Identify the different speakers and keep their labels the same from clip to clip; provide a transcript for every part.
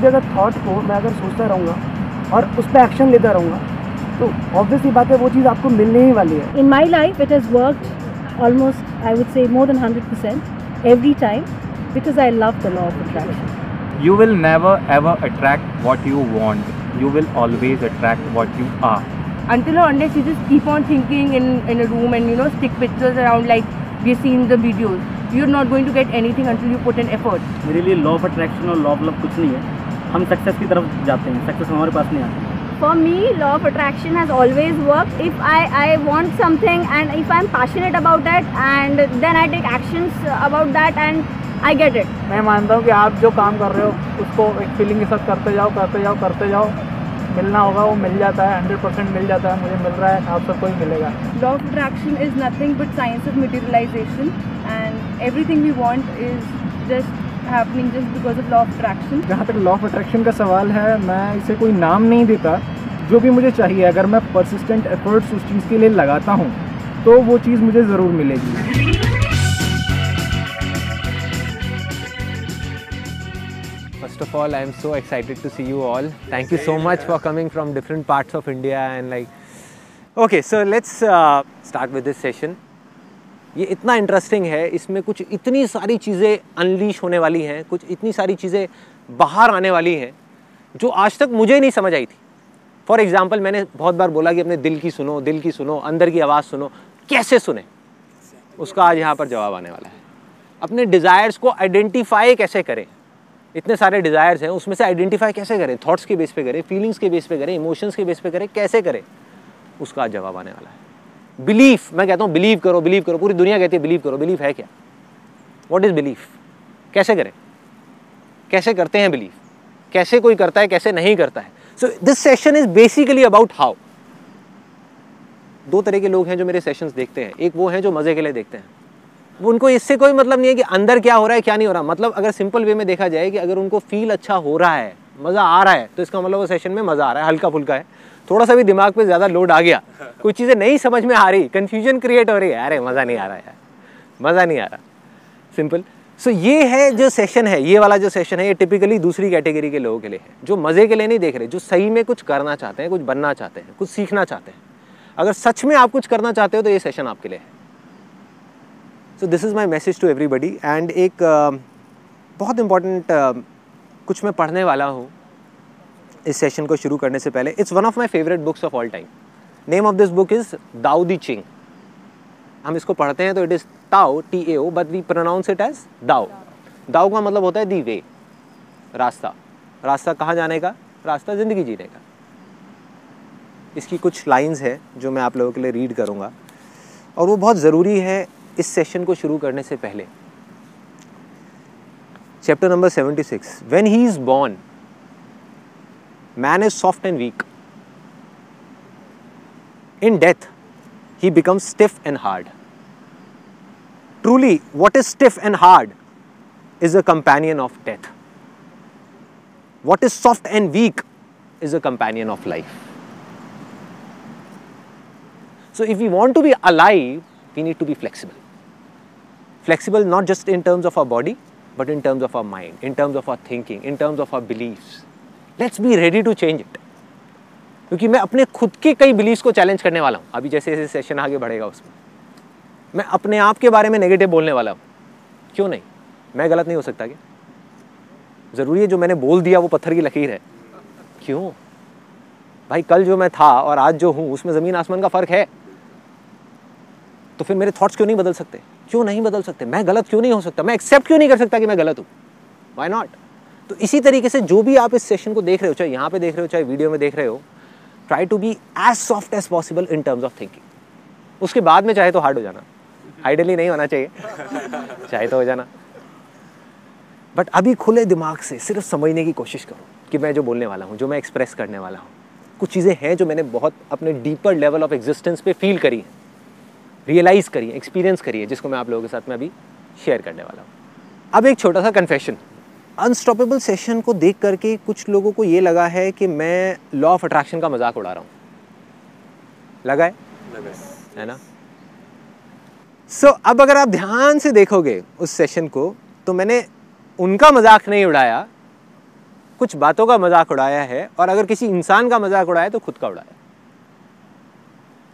Speaker 1: किसी अगर थॉट को मैं अगर सोचता रहूँगा और उस पर एक्शन लेता रहूँगा तो ऑब्वियसली बात है वो चीज़ आपको मिलने ही वाली है।
Speaker 2: In my life it has worked almost, I would say, more than 100% every time because I love the law of attraction.
Speaker 3: You will never ever attract what you want. You will always attract what you are.
Speaker 4: Until or unless you just keep on thinking in a room and stick pictures around like we've seen the videos, you're not going to get anything until you put in effort.
Speaker 1: मेरे लिए law of attraction और law of love कुछ नहीं है। हम success की तरफ जाते हैं, सक्सेस हमारे पास नहीं आती।
Speaker 5: For me, law of attraction has always worked. If I want something and if I'm passionate about it and then I take actions about that and I get it.
Speaker 6: मैं मानता हूँ कि आप जो काम कर रहे हो उसको एक फीलिंग के साथ करते जाओ, मिलना होगा वो मिल जाता है, 100% मिल जाता है। मुझे मिल रहा है, आप सबको ही मिलेगा।
Speaker 4: Law of attraction is nothing but science of materialization and everything we want is just happening just because of law of attraction.
Speaker 6: जहाँ तक लॉ ऑफ अट्रैक्शन का सवाल है, मैं इसे कोई नाम नहीं देता। जो भी मुझे चाहिए, अगर मैं परसिस्टेंट एफर्ट्स उस चीज़ के लिए लगाता हूँ तो वो चीज़ मुझे ज़रूर मिलेगी।
Speaker 7: First of all, I am so excited to see you all. Thank you so much for coming from different parts of India and like. Okay, so let's start with this session. ये इतना interesting है, इसमें कुछ इतनी सारी चीज़ें unleash होने वाली हैं, कुछ इतनी सारी चीज़ें बाहर आने वाली हैं जो आज तक मुझे नहीं समझ आई थी। फॉर एग्जाम्पल, मैंने बहुत बार बोला कि अपने दिल की सुनो, अंदर की आवाज़ सुनो। कैसे सुने, उसका आज यहाँ पर जवाब आने वाला है। अपने डिज़ायर्स को आइडेंटिफाई कैसे करें, इतने सारे डिज़ायर्स हैं, उसमें से आइडेंटिफाई कैसे करें, थॉट्स के बेस पे करें, फीलिंग्स के बेस पे करें, इमोशंस के बेस पे करें, कैसे करें, उसका आज जवाब आने वाला है। बिलीफ, मैं कहता हूँ बिलीव करो, पूरी दुनिया कहती है बिलीव करो। बिलीफ है क्या? What is belief? कैसे करें, कैसे करते हैं बिलीव, कैसे कोई करता है, कैसे नहीं करता है। So this session is basically about how. दो तरह के लोग हैं जो मेरे सेशंस देखते हैं। एक वो हैं जो मज़े के लिए देखते हैं, वो उनको इससे कोई मतलब नहीं है कि अंदर क्या हो रहा है क्या नहीं हो रहा। मतलब अगर सिंपल वे में देखा जाए कि अगर उनको फील अच्छा हो रहा है, मज़ा आ रहा है, तो इसका मतलब वो सेशन में मज़ा आ रहा है, हल्का फुल्का है। थोड़ा सा भी दिमाग पे ज़्यादा लोड आ गया, कोई चीज़ें नहीं समझ में आ रही, कन्फ्यूजन क्रिएट हो रही है, अरे मज़ा नहीं आ रहा यार, मज़ा नहीं आ रहा, सिंपल। सो ये है जो सेशन है, ये वाला जो सेशन है, ये टिपिकली दूसरी कैटेगरी के लोगों के लिए है, जो मज़े के लिए नहीं देख रहे, जो सही में कुछ करना चाहते हैं, कुछ बनना चाहते हैं, कुछ सीखना चाहते हैं। अगर सच में आप कुछ करना चाहते हो तो ये सेशन आपके लिए है। So this is my message to everybody. And एक बहुत इम्पॉर्टेंट कुछ मैं पढ़ने वाला हूँ इस सेशन को शुरू करने से पहले। It's one of my favourite books of all time. Name of this book is Dao De Ching. हम इसको पढ़ते हैं तो it is Tao, TAO, but we pronounce it as Dao. Dao का मतलब होता है दी वे, रास्ता। रास्ता कहाँ जाने का? रास्ता ज़िंदगी जीने का। इसकी कुछ लाइंस है जो मैं आप लोगों के लिए रीड करूँगा और वो बहुत ज़रूरी है इस सेशन को शुरू करने से पहले। Chapter number 76। When he is born, man is soft and weak. In death, he becomes stiff and hard. Truly, what is stiff and hard is a companion of death. What is soft and weak is a companion of life. So if we want to be alive, we need to be flexible. Flexible not just in terms of our body, but in terms of our mind, in terms of our thinking, in terms of our beliefs. Let's be ready to change it. क्योंकि मैं अपने खुद के कई beliefs को challenge करने वाला हूँ। अभी जैसे जैसे सेशन आगे बढ़ेगा उसमें मैं अपने आप के बारे में नेगेटिव बोलने वाला हूँ। क्यों नहीं? मैं गलत नहीं हो सकता क्या? ज़रूरी है जो मैंने बोल दिया वो पत्थर की लकीर है? क्यों भाई? कल जो मैं था और आज जो हूँ उसमें ज़मीन आसमान का फ़र्क है। तो फिर मेरे थॉट्स क्यों नहीं बदल सकते? क्यों नहीं बदल सकते? मैं गलत क्यों नहीं हो सकता? मैं एक्सेप्ट क्यों नहीं कर सकता कि मैं गलत हूँ? Why not? तो इसी तरीके से जो भी आप इस सेशन को देख रहे हो, चाहे यहाँ पे देख रहे हो, चाहे वीडियो में देख रहे हो, try to be as soft as possible in terms of thinking. उसके बाद में चाहे तो हार्ड हो जाना, आइडियली नहीं होना चाहिए, चाहे तो हो जाना, बट अभी खुले दिमाग से सिर्फ समझने की कोशिश करो कि मैं जो बोलने वाला हूँ, जो मैं एक्सप्रेस करने वाला हूँ, कुछ चीज़ें हैं जो मैंने बहुत अपने डीपर लेवल ऑफ एग्जिस्टेंस पे फील करी है, रियलाइज़ करी है, एक्सपीरियंस करी है, जिसको मैं आप लोगों के साथ में अभी शेयर करने वाला हूँ। अब एक छोटा सा कन्फेशन। अनस्टॉपेबल सेशन को देख करके कुछ लोगों को ये लगा है कि मैं लॉ ऑफ अट्रैक्शन का मजाक उड़ा रहा हूँ। लगा है ना? सो अब अगर आप ध्यान से देखोगे उस सेशन को, तो मैंने उनका मजाक नहीं उड़ाया, कुछ बातों का मजाक उड़ाया है, और अगर किसी इंसान का मजाक उड़ाया तो खुद का उड़ाया।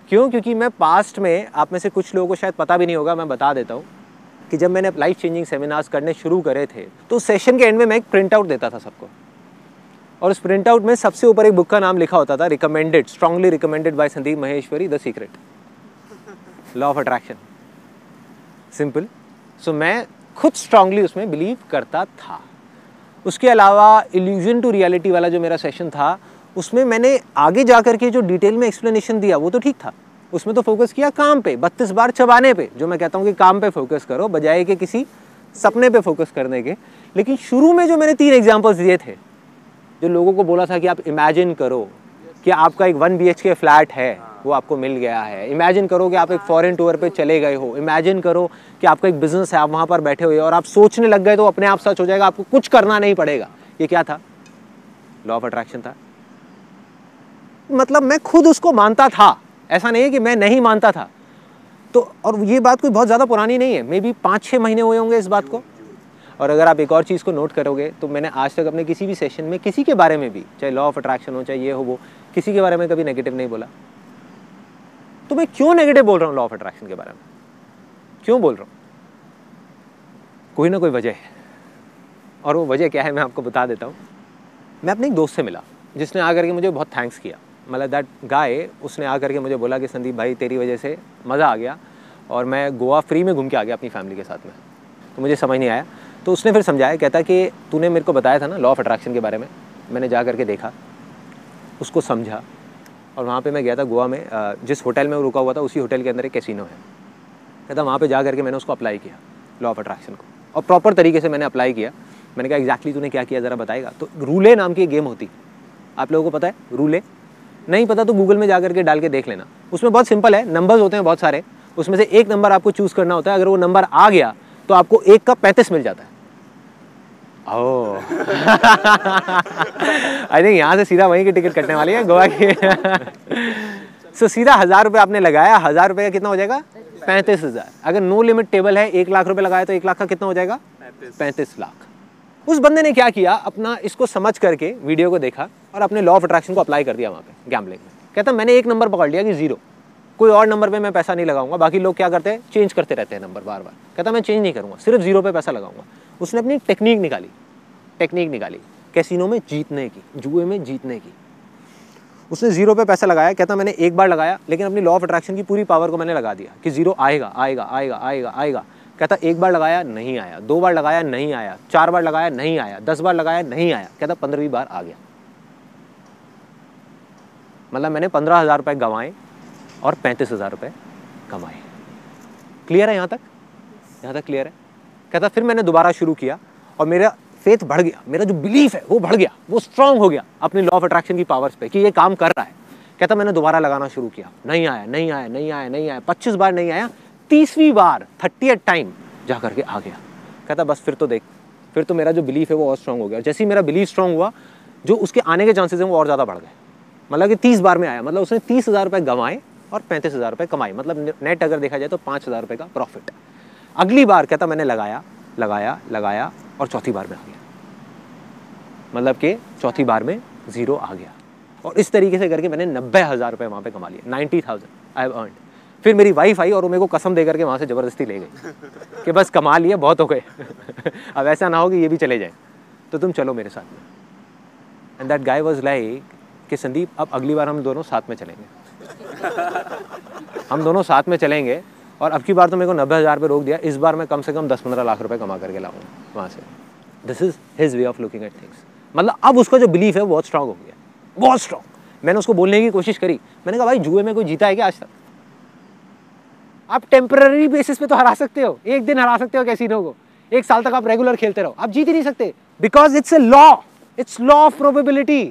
Speaker 7: क्यों? क्योंकि मैं पास्ट में, आप में से कुछ लोगों को शायद पता भी नहीं होगा, मैं बता देता हूँ कि जब मैंने लाइफ चेंजिंग सेमिनार्स करने शुरू करे थे तो सेशन के एंड में मैं एक प्रिंट आउट देता था सबको, और उस प्रिंट आउट में सबसे ऊपर एक बुक का नाम लिखा होता था, recommended, strongly recommended by Sandeep Maheshwari, the secret, law of attraction, simple. So मैं खुद स्ट्रांगली उसमें बिलीव करता था। उसके अलावा इल्यूजन टू रियलिटी वाला जो मेरा सेशन था, उसमें मैंने आगे जाकर के जो डिटेल में एक्सप्लेनेशन दिया वो तो ठीक था, उसमें तो फोकस किया काम पे, 32 बार चबाने पे, जो मैं कहता हूँ कि काम पे फोकस करो बजाय कि किसी सपने पे फोकस करने के। लेकिन शुरू में जो मैंने 3 एग्जांपल्स दिए थे, जो लोगों को बोला था कि आप इमेजिन करो कि आपका एक 1 BHK फ्लैट है, वो आपको मिल गया है, इमेजिन करो कि आप एक फॉरेन टूर पे चले गए हो, इमेजिन करो कि आपका एक बिजनेस है, आप वहाँ पर बैठे हुए हो और आप सोचने लग गए तो अपने आप सच हो जाएगा, आपको कुछ करना नहीं पड़ेगा। ये क्या था? लॉ ऑफ अट्रैक्शन था। मतलब मैं खुद उसको मानता था, ऐसा नहीं है कि मैं नहीं मानता था। तो और ये बात कोई बहुत ज़्यादा पुरानी नहीं है, मे बी 5-6 महीने हुए होंगे इस बात को। और अगर आप एक और चीज़ को नोट करोगे तो मैंने आज तक अपने किसी भी सेशन में किसी के बारे में भी, चाहे लॉ ऑफ अट्रैक्शन हो, चाहे ये हो वो, किसी के बारे में कभी नेगेटिव नहीं बोला। तो मैं क्यों नेगेटिव बोल रहा हूँ लॉ ऑफ अट्रैक्शन के बारे में? क्यों बोल रहा हूँ? कोई ना कोई वजह है, और वो वजह क्या है मैं आपको बता देता हूँ। मैं अपने एक दोस्त से मिला जिसने आकर के मुझे बहुत थैंक्स किया, मतलब दैट गाय, उसने आकर के मुझे बोला कि संदीप भाई तेरी वजह से मज़ा आ गया और मैं गोवा फ्री में घूम के आ गया अपनी फैमिली के साथ में। तो मुझे समझ नहीं आया, तो उसने फिर समझाया, कहता कि तूने मेरे को बताया था ना लॉ ऑफ अट्रैक्शन के बारे में, मैंने जा करके देखा, उसको समझा, और वहाँ पे मैं गया था गोवा में, जिस होटल में वो रुका हुआ था उसी होटल के अंदर एक कैसीनो है। कहता वहाँ पे जा करके मैंने उसको अप्लाई किया लॉ ऑफ अट्रैक्शन को, और प्रॉपर तरीके से मैंने अप्लाई किया। मैंने कहा एग्जैक्टली तूने क्या किया ज़रा बताएगा? तो रूले नाम की एक गेम होती, आप लोगों को पता है रूले? नहीं पता तो गूगल में जा करके डाल के देख लेना। उसमें बहुत सिंपल है, नंबर्स होते हैं बहुत सारे, उसमें से एक नंबर आपको चूज़ करना होता है। अगर वो नंबर आ गया तो आपको 1 का 35 मिल जाता है। ओह आई थिंक यहाँ से सीधा वहीं की टिकट कटने वाली है गोवा की। सो सीधा 1000 रुपये आपने लगाया, 1000 रुपये का कितना हो जाएगा? 35,000। अगर नो लिमिट टेबल है, 1 लाख रुपए लगाया तो 1 लाख का कितना हो जाएगा? 35 लाख। उस बंदे ने क्या किया, अपना इसको समझ करके वीडियो को देखा और अपने लॉ ऑफ अट्रैक्शन को अप्लाई कर दिया वहाँ पे गैम्बलिंग में। कहता मैंने एक नंबर पकड़ लिया कि 0, कोई और नंबर पे मैं पैसा नहीं लगाऊंगा। बाकी लोग क्या करते हैं, चेंज करते रहते हैं नंबर बार बार। कहता मैं चेंज नहीं करूँगा, सिर्फ 0 पे पैसा लगाऊंगा। उसने अपनी टेक्निक निकाली कैसीनो में जीतने की, जुए में जीतने की। उसने 0 पे पैसा लगाया। कहता मैंने एक बार लगाया, लेकिन अपनी लॉ ऑफ अट्रैक्शन की पूरी पावर को मैंने लगा दिया कि 0 आएगा आएगा आएगा आएगा आएगा। कहता एक बार लगाया नहीं आया, 2 बार लगाया नहीं आया, 4 बार लगाया नहीं आया, 10 बार लगाया नहीं आया। कहता 15वीं बार आ गया। मतलब मैंने 15,000 रुपये गंवाए और 35,000 रुपये कमाए। क्लियर है यहाँ तक? यहाँ तक क्लियर है? कहता फिर मैंने दोबारा शुरू किया और मेरा फेथ बढ़ गया, मेरा जो बिलीफ है वो बढ़ गया, वो स्ट्रांग हो गया अपनी लॉ ऑफ अट्रैक्शन की पावर्स पे कि ये काम कर रहा है। कहता मैंने दोबारा लगाना शुरू किया, नहीं आया नहीं आया नहीं आया नहीं आया, 25 बार नहीं आया, 30वीं बार 30th टाइम जा करके आ गया। कहता बस फिर तो देख, फिर तो मेरा जो बिलीफ है वो और स्ट्रांग हो गया। जैसे ही मेरा बिलीफ स्ट्रांग हुआ, जो उसके आने के चांसेस हैं वो और ज़्यादा बढ़ गए। मतलब कि 30 बार में आया, मतलब उसने 30,000 रुपये गंवाए और 35,000 रुपये कमाए। मतलब नेट अगर देखा जाए तो 5,000 रुपये का प्रॉफिट। अगली बार कहता मैंने लगाया लगाया लगाया और चौथी बार में आ गया, मतलब कि चौथी बार में 0 आ गया। और इस तरीके से करके मैंने 90,000 रुपये वहाँ पे कमा लिए। 90,000 आई हैव अर्नड। फिर मेरी वाइफ आई और वो मेरे को कसम दे करके वहाँ से ज़बरदस्ती ले गई कि बस कमा लिए, बहुत हो गए अब ऐसा ना हो कि ये भी चले जाए, तो तुम चलो मेरे साथ में। And that guy was like कि संदीप अब अगली बार हम दोनों साथ में चलेंगे हम दोनों साथ में चलेंगे, और अब की बार तो मेरे को 90,000 रुपये रोक दिया, इस बार मैं कम से कम 10-15 लाख रुपए कमा करके लाऊंगा वहाँ से। This is his way of looking at things. मतलब अब उसका जो बिलीफ है वो बहुत स्ट्रांग हो गया, बहुत स्ट्रांग। मैंने उसको बोलने की कोशिश करी, मैंने कहा भाई जुए में कोई जीता है क्या आज तक? आप टेम्पररी बेसिस पे तो हरा सकते हो, एक दिन हरा सकते हो कैसीनो को, 1 साल तक आप रेगुलर खेलते रहो, आप जीत ही नहीं सकते। Because it's a law, it's law of probability,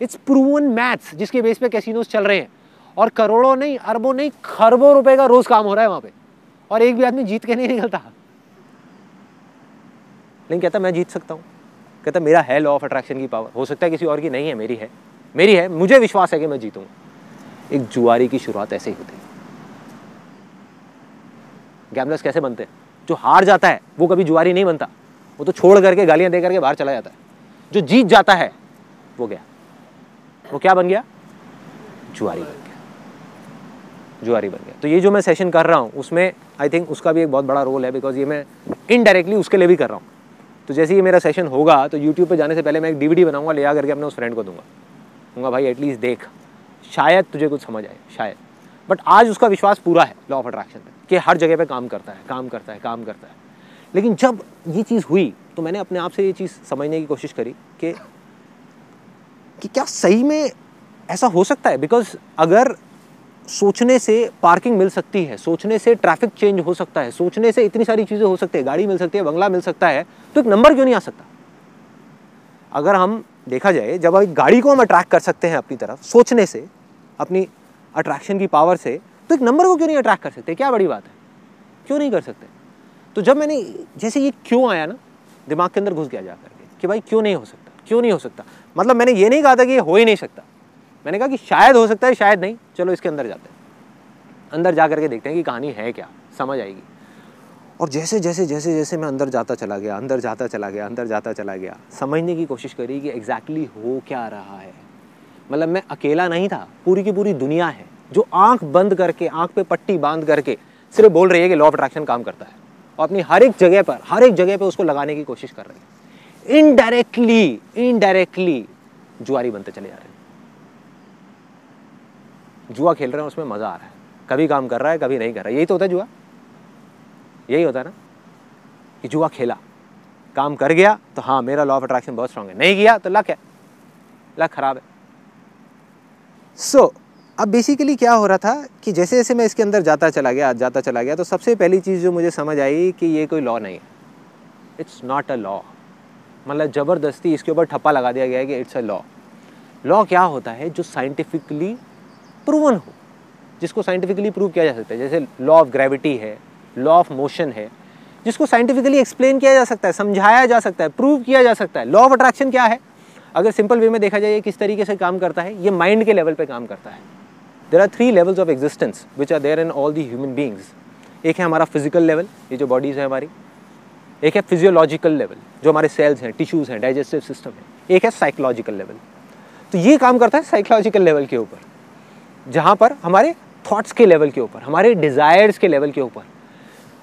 Speaker 7: it's proven maths जिसके बेस पे कैसीनोज चल रहे हैं। और करोड़ों नहीं, अरबों नहीं, खरबों रुपए का रोज काम हो रहा है वहां पे, और एक भी आदमी जीत के नहीं निकलता। लेकिन कहता मैं जीत सकता हूँ। कहता मेरा है लॉ ऑफ अट्रैक्शन की पावर, हो सकता है किसी और की नहीं है, मेरी है, मेरी है, मुझे विश्वास है कि मैं जीतूंगा। एक जुआरी की शुरुआत ऐसे ही होती है। गैम्बलर्स कैसे बनते हैं? जो हार जाता है वो कभी जुआरी नहीं बनता, वो तो छोड़ करके गालियां दे करके बाहर चला जाता है। जो जीत जाता है वो गया, वो क्या बन गया, जुआरी बन गया, जुआरी बन गया। तो ये जो मैं सेशन कर रहा हूँ उसमें आई थिंक उसका भी एक बहुत बड़ा रोल है, बिकॉज ये मैं इनडायरेक्टली उसके लिए भी कर रहा हूँ। तो जैसे ही मेरा सेशन होगा तो यूट्यूब पे जाने से पहले मैं एक DVD बनाऊंगा, ले आ करके अपने उस फ्रेंड को दूंगा भाई एटलीस्ट देख, शायद तुझे कुछ समझ आए, शायद। बट आज उसका विश्वास पूरा है लॉ ऑफ अट्रैक्शन पे कि हर जगह पे काम करता है, काम करता है, काम करता है। लेकिन जब ये चीज़ हुई तो मैंने अपने आप से ये चीज़ समझने की कोशिश करी कि क्या सही में ऐसा हो सकता है। बिकॉज अगर सोचने से पार्किंग मिल सकती है, सोचने से ट्रैफिक चेंज हो सकता है, सोचने से इतनी सारी चीज़ें हो सकती है, गाड़ी मिल सकती है, बंगला मिल सकता है, तो एक नंबर क्यों नहीं आ सकता। अगर हम देखा जाए, जब एक गाड़ी को हम अट्रैक्ट कर सकते हैं अपनी तरफ सोचने से, अपनी अट्रैक्शन की पावर से, तो एक नंबर को क्यों नहीं अट्रैक्ट कर सकते। क्या बड़ी बात है, क्यों नहीं कर सकते। तो जब मैंने जैसे ये क्यों आया ना दिमाग के अंदर घुस गया जा करके कि भाई क्यों नहीं हो सकता, क्यों नहीं हो सकता। मतलब मैंने ये नहीं कहा था कि ये हो ही नहीं सकता, मैंने कहा कि शायद हो सकता है, शायद नहीं, चलो इसके अंदर जाते हैं, अंदर जा करके देखते हैं कि कहानी है क्या, समझ आएगी। और जैसे जैसे जैसे जैसे मैं अंदर जाता चला गया, अंदर जाता चला गया, अंदर जाता चला गया, समझने की कोशिश करी कि एग्जैक्टली हो क्या रहा है। मतलब मैं अकेला नहीं था, पूरी की पूरी दुनिया है जो आंख बंद करके, आंख पे पट्टी बांध करके सिर्फ बोल रही है कि लॉ ऑफ अट्रैक्शन काम करता है, और अपनी हर एक जगह पे उसको लगाने की कोशिश कर रही है। इनडायरेक्टली जुआरी बनते चले जा रहे हैं, जुआ खेल रहे हैं, उसमें मजा आ रहा है, कभी काम कर रहा है, कभी नहीं कर रहा है। यही तो होता है जुआ, यही होता है ना कि जुआ खेला, काम कर गया तो हाँ मेरा लॉ ऑफ अट्रैक्शन बहुत स्ट्रांग है, नहीं किया तो लक है, लक खराब है। सो अब बेसिकली क्या हो रहा था कि जैसे जैसे मैं इसके अंदर जाता चला गया तो सबसे पहली चीज़ जो मुझे समझ आई कि ये कोई लॉ नहीं है, इट्स नॉट अ लॉ। मतलब ज़बरदस्ती इसके ऊपर ठप्पा लगा दिया गया है कि इट्स अ लॉ। लॉ क्या होता है, जो साइंटिफिकली प्रूवन हो, जिसको साइंटिफिकली प्रूव किया जा सकता है। जैसे लॉ ऑफ ग्रेविटी है, लॉ ऑफ मोशन है, जिसको साइंटिफिकली एक्सप्लेन किया जा सकता है, समझाया जा सकता है, प्रूव किया जा सकता है। लॉ ऑफ अट्रैक्शन क्या है, अगर सिंपल वे में देखा जाए किस तरीके से काम करता है, ये माइंड के लेवल पे काम करता है। There are 3 levels of existence which are there in all the human beings. एक है हमारा फिजिकल लेवल, ये जो बॉडीज़ है हमारी, एक है फिजियोलॉजिकल लेवल जो हमारे सेल्स हैं, टिश्यूज़ हैं, डाइजेस्टिव सिस्टम है, एक है साइकोलॉजिकल लेवल। तो ये काम करता है साइकोलॉजिकल लेवल के ऊपर, जहाँ पर हमारे थॉट्स के लेवल के ऊपर, हमारे डिज़ायर्स के लेवल के ऊपर।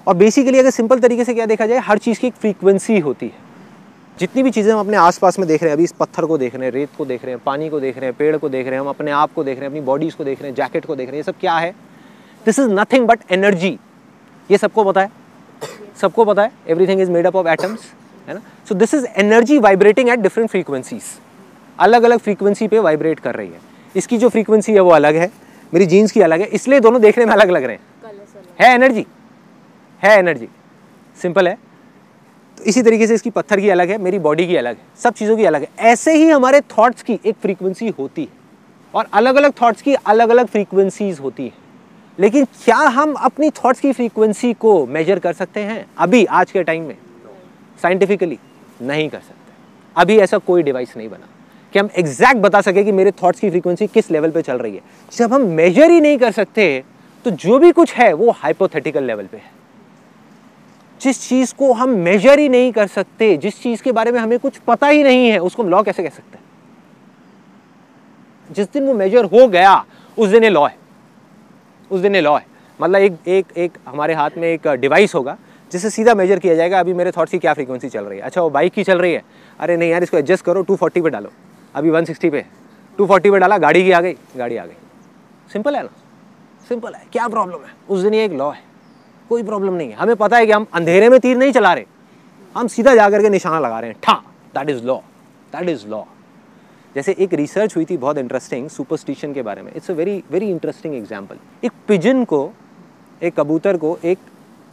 Speaker 7: और बेसिकली अगर सिंपल तरीके से क्या देखा जाए, हर चीज़ की एक फ्रीक्वेंसी होती है। जितनी भी चीज़ें हम अपने आसपास में देख रहे हैं, अभी इस पत्थर को देख रहे हैं, रेत को देख रहे हैं, पानी को देख रहे हैं, पेड़ को देख रहे हैं, हम अपने आप को देख रहे हैं, अपनी बॉडीज़ को देख रहे हैं, जैकेट को देख रहे हैं, ये सब क्या है, this is nothing but energy. ये सबको पता है, सबको पता है, everything is made up of atoms, है ना। So this is energy vibrating at different frequencies, अलग अलग फ्रीक्वेंसी पे वाइब्रेट कर रही है। इसकी जो फ्रीक्वेंसी है वो अलग है, मेरी जीन्स की अलग है, इसलिए दोनों देखने में अलग लग रहे हैं। है एनर्जी, है एनर्जी, सिंपल है। तो इसी तरीके से इसकी पत्थर की अलग है, मेरी बॉडी की अलग है, सब चीज़ों की अलग है। ऐसे ही हमारे थॉट्स की एक फ्रीक्वेंसी होती है, और अलग अलग थॉट्स की अलग अलग फ्रीक्वेंसीज होती है। लेकिन क्या हम अपनी थॉट्स की फ्रीक्वेंसी को मेजर कर सकते हैं अभी आज के टाइम में? साइंटिफिकली नहीं कर सकते। अभी ऐसा कोई डिवाइस नहीं बना कि हम एग्जैक्ट बता सके कि मेरे थॉट्स की फ्रीक्वेंसी किस लेवल पे चल रही है। जब हम मेजर ही नहीं कर सकते तो जो भी कुछ है वो हाइपोथेटिकल लेवल पे है। जिस चीज को हम मेजर ही नहीं कर सकते, जिस चीज के बारे में हमें कुछ पता ही नहीं है, उसको हम लॉ कैसे कह सकते हैं? जिस दिन वो मेजर हो गया उस दिन ये लॉ है, उस दिन ये लॉ है। मतलब एक हमारे हाथ में एक डिवाइस होगा जिससे सीधा मेजर किया जाएगा अभी मेरे थॉट्स की क्या फ्रीक्वेंसी चल रही है। अच्छा वो बाइक की चल रही है, अरे नहीं यार इसको एडजस्ट करो 240 पे डालो, अभी 160 पे, 240 पे डाला, गाड़ी की आ गई, गाड़ी आ गई। सिंपल है ना, सिंपल है। क्या प्रॉब्लम है? उस दिन ये एक लॉ है, कोई प्रॉब्लम नहीं है। हमें पता है कि हम अंधेरे में तीर नहीं चला रहे, हम सीधा जा करके निशाना लगा रहे हैं, ठा, that is law, that is law. जैसे एक रिसर्च हुई थी बहुत इंटरेस्टिंग सुपरस्टिशन के बारे में। It's a very very interesting example. एक पिजन को, एक कबूतर को एक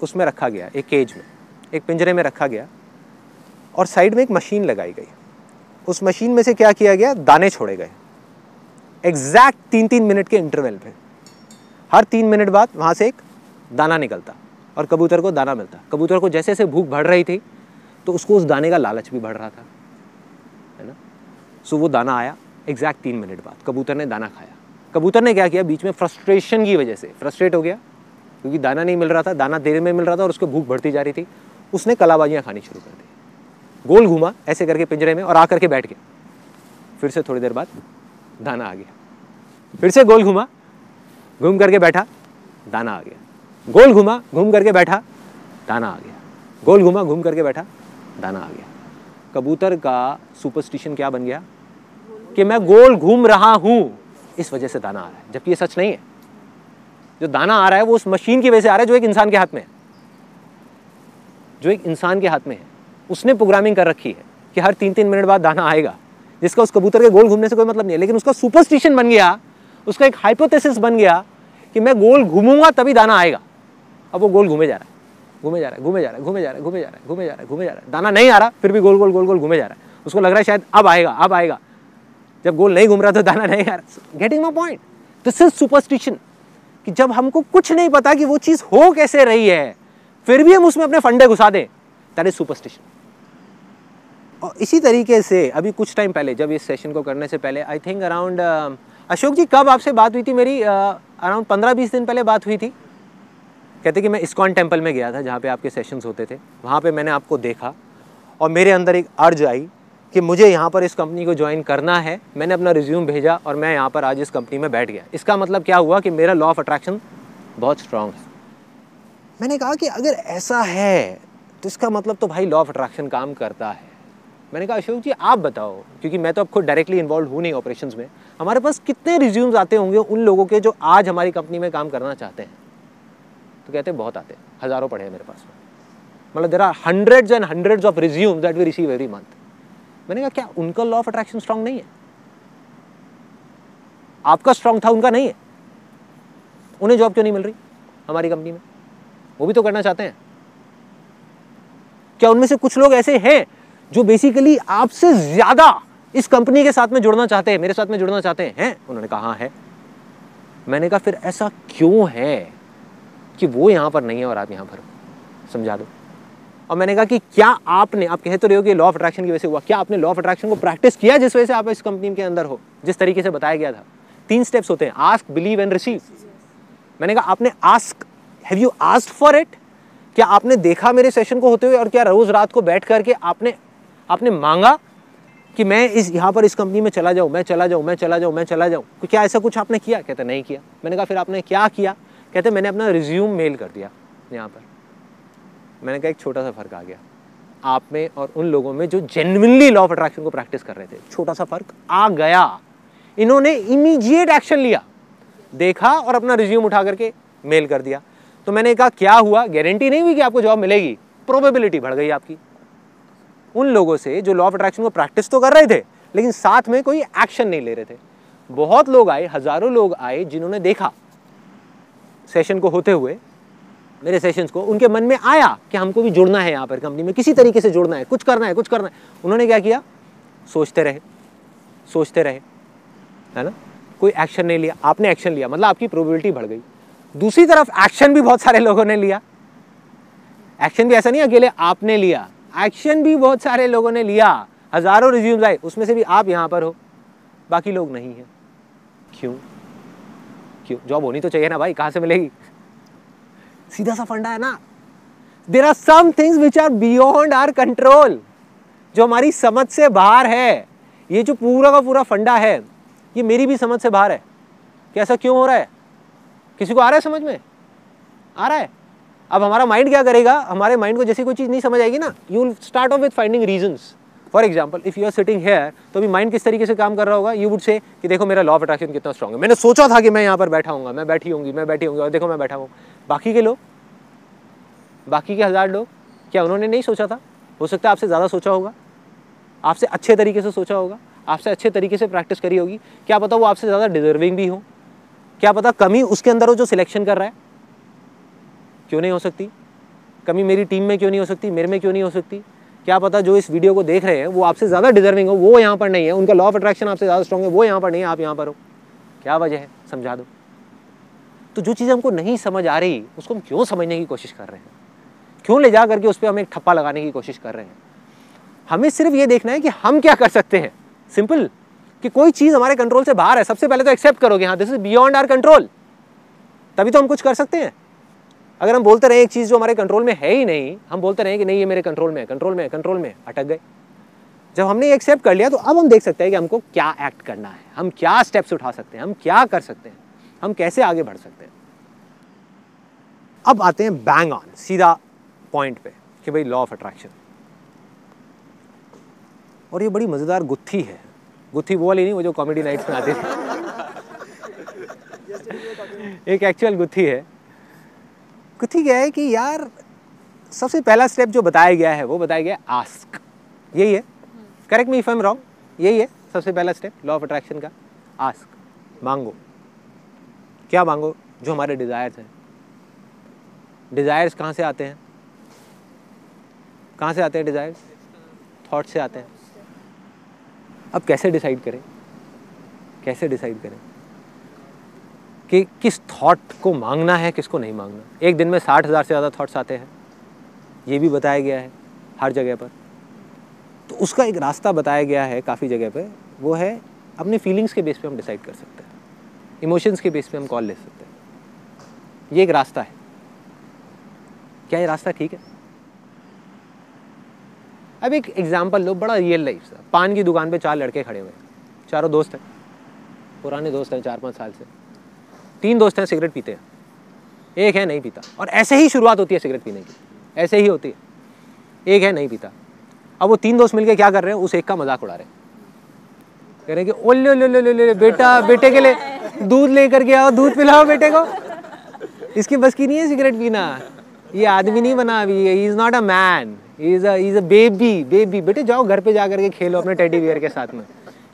Speaker 7: उसमें रखा गया, एक केज में, एक पिंजरे में रखा गया, और साइड में एक मशीन लगाई गई। उस मशीन में से क्या किया गया, दाने छोड़े गए एग्जैक्ट 3-3 मिनट के इंटरवल पे। हर 3 मिनट बाद वहाँ से एक दाना निकलता और कबूतर को दाना मिलता। कबूतर को जैसे जैसे भूख बढ़ रही थी तो उसको उस दाने का लालच भी बढ़ रहा था, है ना। सो वो दाना आया एग्जैक्ट 3 मिनट बाद, कबूतर ने दाना खाया। कबूतर ने क्या किया, बीच में फ्रस्ट्रेशन की वजह से फ्रस्ट्रेट हो गया क्योंकि दाना नहीं मिल रहा था, दाना देर में मिल रहा था और उसको भूख बढ़ती जा रही थी। उसने कलाबाजियाँ खानी शुरू कर दी, गोल घूमा ऐसे करके पिंजरे में और आकर के बैठ गया। फिर से थोड़ी देर बाद दाना आ गया, फिर से गोल घुमा, घूम करके बैठा, दाना आ गया, गोल घुमा, घूम करके बैठा, दाना आ गया, गोल घुमा, घूम करके बैठा, दाना आ गया। कबूतर का सुपरस्टिशन क्या बन गया कि मैं गोल घूम रहा हूं, इस वजह से दाना आ रहा है, जबकि ये सच नहीं है। जो दाना आ रहा है वो उस मशीन की वजह से आ रहा है जो एक इंसान के हाथ में है, जो एक इंसान के हाथ में है। उसने प्रोग्रामिंग कर रखी है कि हर 3-3 मिनट बाद दाना आएगा, जिसका उस कबूतर के गोल घूमने से कोई मतलब नहीं है, लेकिन उसका सुपरस्टिशन बन गया, उसका एक हाइपोथेसिस बन गया कि मैं गोल घूमूंगा तभी दाना आएगा। अब वो गोल घूमे जा रहा है, घूमे जा रहा है, घूमे जा रहा है, घूमे जा रहा है, घूमे जा रहा है, घूमे जा रहा है, घूमे जा रहा है, दाना नहीं आ रहा, फिर भी गोल गोल गोल गोल घूमे जा रहा है। उसको लग रहा है शायद अब आएगा, अब आएगा, जब गोल नहीं घूम रहा तो दाना नहीं आ रहा। Getting my point? This is superstition, कि जब हमको कुछ नहीं पता कि वो चीज हो कैसे रही है, फिर भी हम उसमें अपने फंडे घुसा दें, दैट इज सुपरस्टिशन। और इसी तरीके से अभी कुछ टाइम पहले, जब इस सेशन को करने से पहले, आई थिंक अराउंड अशोक जी कब आपसे बात हुई थी मेरी? अराउंड 15-20 दिन पहले बात हुई थी। कहते कि मैं इस्कॉन टेम्पल में गया था जहाँ पे आपके सेशंस होते थे, वहाँ पे मैंने आपको देखा और मेरे अंदर एक अर्ज आई कि मुझे यहाँ पर इस कंपनी को ज्वाइन करना है। मैंने अपना रिज्यूम भेजा और मैं यहाँ पर आज इस कंपनी में बैठ गया। इसका मतलब क्या हुआ कि मेरा लॉ ऑफ अट्रैक्शन बहुत स्ट्रांग है। मैंने कहा कि अगर ऐसा है तो इसका मतलब तो भाई लॉ ऑफ अट्रैक्शन काम करता है। मैंने कहा अशोक जी आप बताओ, क्योंकि मैं तो अब खुद डायरेक्टली इन्वॉल्व हूँ नहीं ऑपरेशंस में, हमारे पास कितने रिज्यूम्स आते होंगे उन लोगों के जो आज हमारी कंपनी में काम करना चाहते हैं? तो कहते हैं बहुत आते हैं, हज़ारों पड़े हैं मेरे पास में। मतलब there are hundreds and hundreds of resumes that we receive every month. मैंने कहा क्या उनका लॉ ऑफ अट्रैक्शन स्ट्रांग नहीं है? आपका स्ट्रांग था, उनका नहीं है। उन्हें जॉब क्यों नहीं मिल रही हमारी कंपनी में? वो भी तो करना चाहते हैं। क्या उनमें से कुछ लोग ऐसे हैं जो बेसिकली आपसे ज्यादा इस कंपनी के साथ में जुड़ना चाहते हैं, मेरे साथ में जुड़ना चाहते हैं? उन्होंने कहा हाँ है। मैंने कहा फिर ऐसा क्यों है कि वो यहां पर नहीं है और आप यहां पर हो? समझा दो। और मैंने कहा कि क्या आपने, आप कहते रहे हो कि लॉ ऑफ अट्रैक्शन की वजह से हुआ, क्या आपने लॉ ऑफ अट्रैक्शन को प्रैक्टिस किया जिस वजह से आप इस कंपनी के अंदर हो, जिस तरीके से बताया गया था? 3 स्टेप्स होते हैं, आस्क, बिलीव एंड रिसीव। मैंने कहा आपने ask, have you asked for it? क्या आपने देखा मेरे सेशन को होते हुए, और क्या रोज रात को बैठ करके आपने मांगा कि मैं यहाँ पर इस कंपनी में चला जाऊँ, मैं चला जाऊँ, मैं चला जाऊँ, मैं चला जाऊँ? क्या ऐसा कुछ आपने किया? कहते नहीं किया। मैंने कहा फिर आपने क्या किया? कहते मैंने अपना रिज्यूम मेल कर दिया यहाँ पर। मैंने कहा एक छोटा सा फर्क आ गया आप में और उन लोगों में जो जेन्युइनली लॉ ऑफ अट्रैक्शन को प्रैक्टिस कर रहे थे। छोटा सा फर्क आ गया। इन्होंने इमीडिएट एक्शन लिया, देखा और अपना रिज्यूम उठा करके मेल कर दिया। तो मैंने कहा क्या हुआ? गारंटी नहीं हुई कि आपको जॉब मिलेगी, प्रोबेबिलिटी बढ़ गई आपकी। उन लोगों से जो लॉ ऑफ अट्रैक्शन को प्रैक्टिस तो कर रहे थे लेकिन साथ में कोई एक्शन नहीं ले रहे थे। बहुत लोग आए, हजारों लोग आए जिन्होंने देखा सेशन को होते हुए, मेरे सेशंस को, उनके मन में आया कि हमको भी जुड़ना है यहाँ पर कंपनी में, किसी तरीके से जुड़ना है, कुछ करना है, कुछ करना है। उन्होंने क्या किया? सोचते रहे, है ना, कोई एक्शन नहीं लिया। आपने एक्शन लिया, मतलब आपकी प्रोबेबिलिटी बढ़ गई। दूसरी तरफ एक्शन भी बहुत सारे लोगों ने लिया। एक्शन भी ऐसा नहीं अकेले आपने लिया, एक्शन भी बहुत सारे लोगों ने लिया। हजारों रिज्यूम्स आए, उसमें से भी आप यहाँ पर हो, बाकी लोग नहीं है। क्यों? जॉब होनी तो चाहिए ना भाई, कहाँ से मिलेगी? सीधा सा फंडा है ना। There are some things which are beyond our control, जो हमारी समझ से बाहर है। ये जो पूरा का पूरा फंडा है ये मेरी भी समझ से बाहर है कि ऐसा क्यों हो रहा है। किसी को आ रहा है समझ में? आ रहा है। अब हमारा माइंड क्या करेगा? हमारे माइंड को जैसी कोई चीज नहीं समझ आएगी ना, you will start off with finding reasons. For example, if you are sitting here, तो अभी माइंड किस तरीके से काम कर रहा होगा? यू वुड से कि देखो मेरा लॉ ऑफ अट्रैक्शन कितना स्ट्रांग है, मैंने सोचा था कि मैं यहाँ पर बैठा हूँ, मैं बैठी होंगी और देखो मैं बैठा हूँ। बाकी के लोग, बाकी के 1000 लोग, क्या उन्होंने नहीं सोचा था? हो सकता है आपसे ज़्यादा सोचा होगा, आपसे अच्छे तरीके से सोचा होगा, आपसे अच्छे तरीके से प्रैक्टिस करी होगी। क्या पता वो आपसे ज़्यादा डिजर्विंग भी हो, क्या पता कमी उसके अंदर हो जो सिलेक्शन कर रहा है। क्यों नहीं हो सकती? कमी मेरी टीम में क्यों नहीं हो सकती? मेरे में क्यों नहीं हो सकती? क्या पता जो इस वीडियो को देख रहे हैं वो आपसे ज़्यादा डिजर्विंग हो, वो यहाँ पर नहीं है, उनका लॉ ऑफ अट्रैक्शन आपसे ज़्यादा स्ट्रॉन्ग है, वो यहाँ पर नहीं है, आप यहाँ पर हो। क्या वजह है? समझा दो। तो जो चीज़ हमको नहीं समझ आ रही उसको हम क्यों समझने की कोशिश कर रहे हैं? क्यों ले जा करके उस पर हम एक ठप्पा लगाने की कोशिश कर रहे हैं? हमें सिर्फ ये देखना है कि हम क्या कर सकते हैं। सिंपल, कि कोई चीज़ हमारे कंट्रोल से बाहर है, सबसे पहले तो एक्सेप्ट करोगे हाँ this is beyond our control, तभी तो हम कुछ कर सकते हैं। अगर हम बोलते रहे एक चीज़ जो हमारे कंट्रोल में है ही नहीं, हम बोलते रहे कि नहीं ये मेरे कंट्रोल में है, अटक गए। जब हमने ये एक्सेप्ट कर लिया तो अब हम देख सकते हैं कि हमको क्या एक्ट करना है, हम क्या स्टेप्स उठा सकते हैं, हम क्या कर सकते हैं, हम कैसे आगे बढ़ सकते हैं। अब आते हैं बैंग ऑन, सीधा पॉइंट पे कि भाई लॉ ऑफ अट्रैक्शन। और ये बड़ी मज़ेदार गुत्थी है, गुत्थी वो वाली नहीं, वो जो कॉमेडी नाइट्स में आती थी एक एक्चुअल गुत्थी है। गुत्थी क्या है कि यार सबसे पहला स्टेप जो बताया गया है वो बताया गया आस्क, यही है, correct me if I am wrong, यही है सबसे पहला स्टेप लॉ ऑफ अट्रैक्शन का, आस्क, मांगो। क्या मांगो? जो हमारे डिज़ायर्स हैं। डिज़ायर्स कहाँ से आते हैं? कहाँ से आते हैं डिज़ायर्स? थॉट से आते हैं। अब कैसे डिसाइड करें, कैसे डिसाइड करें कि किस थॉट को मांगना है, किसको नहीं मांगना? एक दिन में 60,000 से ज़्यादा थॉट्स आते हैं, ये भी बताया गया है हर जगह पर। तो उसका एक रास्ता बताया गया है काफ़ी जगह पे, वो है अपने फीलिंग्स के बेस पे हम डिसाइड कर सकते हैं, इमोशंस के बेस पे हम कॉल ले सकते हैं। ये एक रास्ता है। क्या ये रास्ता ठीक है? अब एक एग्जांपल लो, बड़ा रियल लाइफ सा। पान की दुकान पे 4 लड़के खड़े हुए हैं, चारों दोस्त हैं, पुराने दोस्त हैं 4-5 साल से। 3 दोस्त हैं सिगरेट पीते हैं, एक है नहीं पीता। और ऐसे ही शुरुआत होती है सिगरेट पीने की, ऐसे ही होती है। एक है नहीं पीता। अब वो 3 दोस्त मिलके क्या कर रहे हैं? उस एक का मजाक उड़ा रहे हैं, कह रहे हैं कि ओले ले ले ले ले बेटा, बेटे के लिए दूध लेकर के आओ, दूध पिलाओ बेटे को, इसकी बस की नहीं है सिगरेट पीना, ये आदमी नहीं बना अभी, he is not a man, he is a baby, baby बेटे जाओ घर पे जा करके खेलो अपने टेडी बियर के साथ में,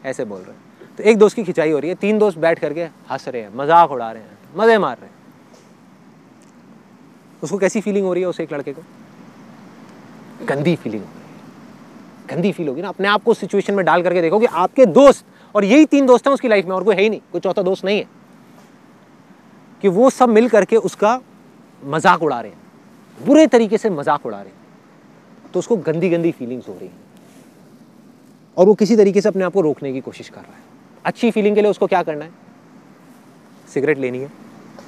Speaker 7: ऐसे बोल रहे हैं। तो एक दोस्त की खिंचाई हो रही है, 3 दोस्त बैठ करके हंस रहे हैं, मजाक उड़ा रहे हैं, मजे मार रहे हैं। उसको कैसी फीलिंग हो रही है? उस एक लड़के को गंदी फीलिंग हो रही है, गंदी फील होगी ना। अपने आप को सिचुएशन में डाल करके देखो कि आपके दोस्त, और यही 3 दोस्त हैं उसकी लाइफ में, और कोई है ही नहीं, कोई चौथा दोस्त नहीं है, कि वो सब मिल करके उसका मजाक उड़ा रहे हैं, बुरे तरीके से मजाक उड़ा रहे हैं। तो उसको गंदी गंदी फीलिंग्स हो रही हैं और वो किसी तरीके से अपने आप को रोकने की कोशिश कर रहा है। अच्छी फीलिंग के लिए उसको क्या करना है? सिगरेट लेनी है,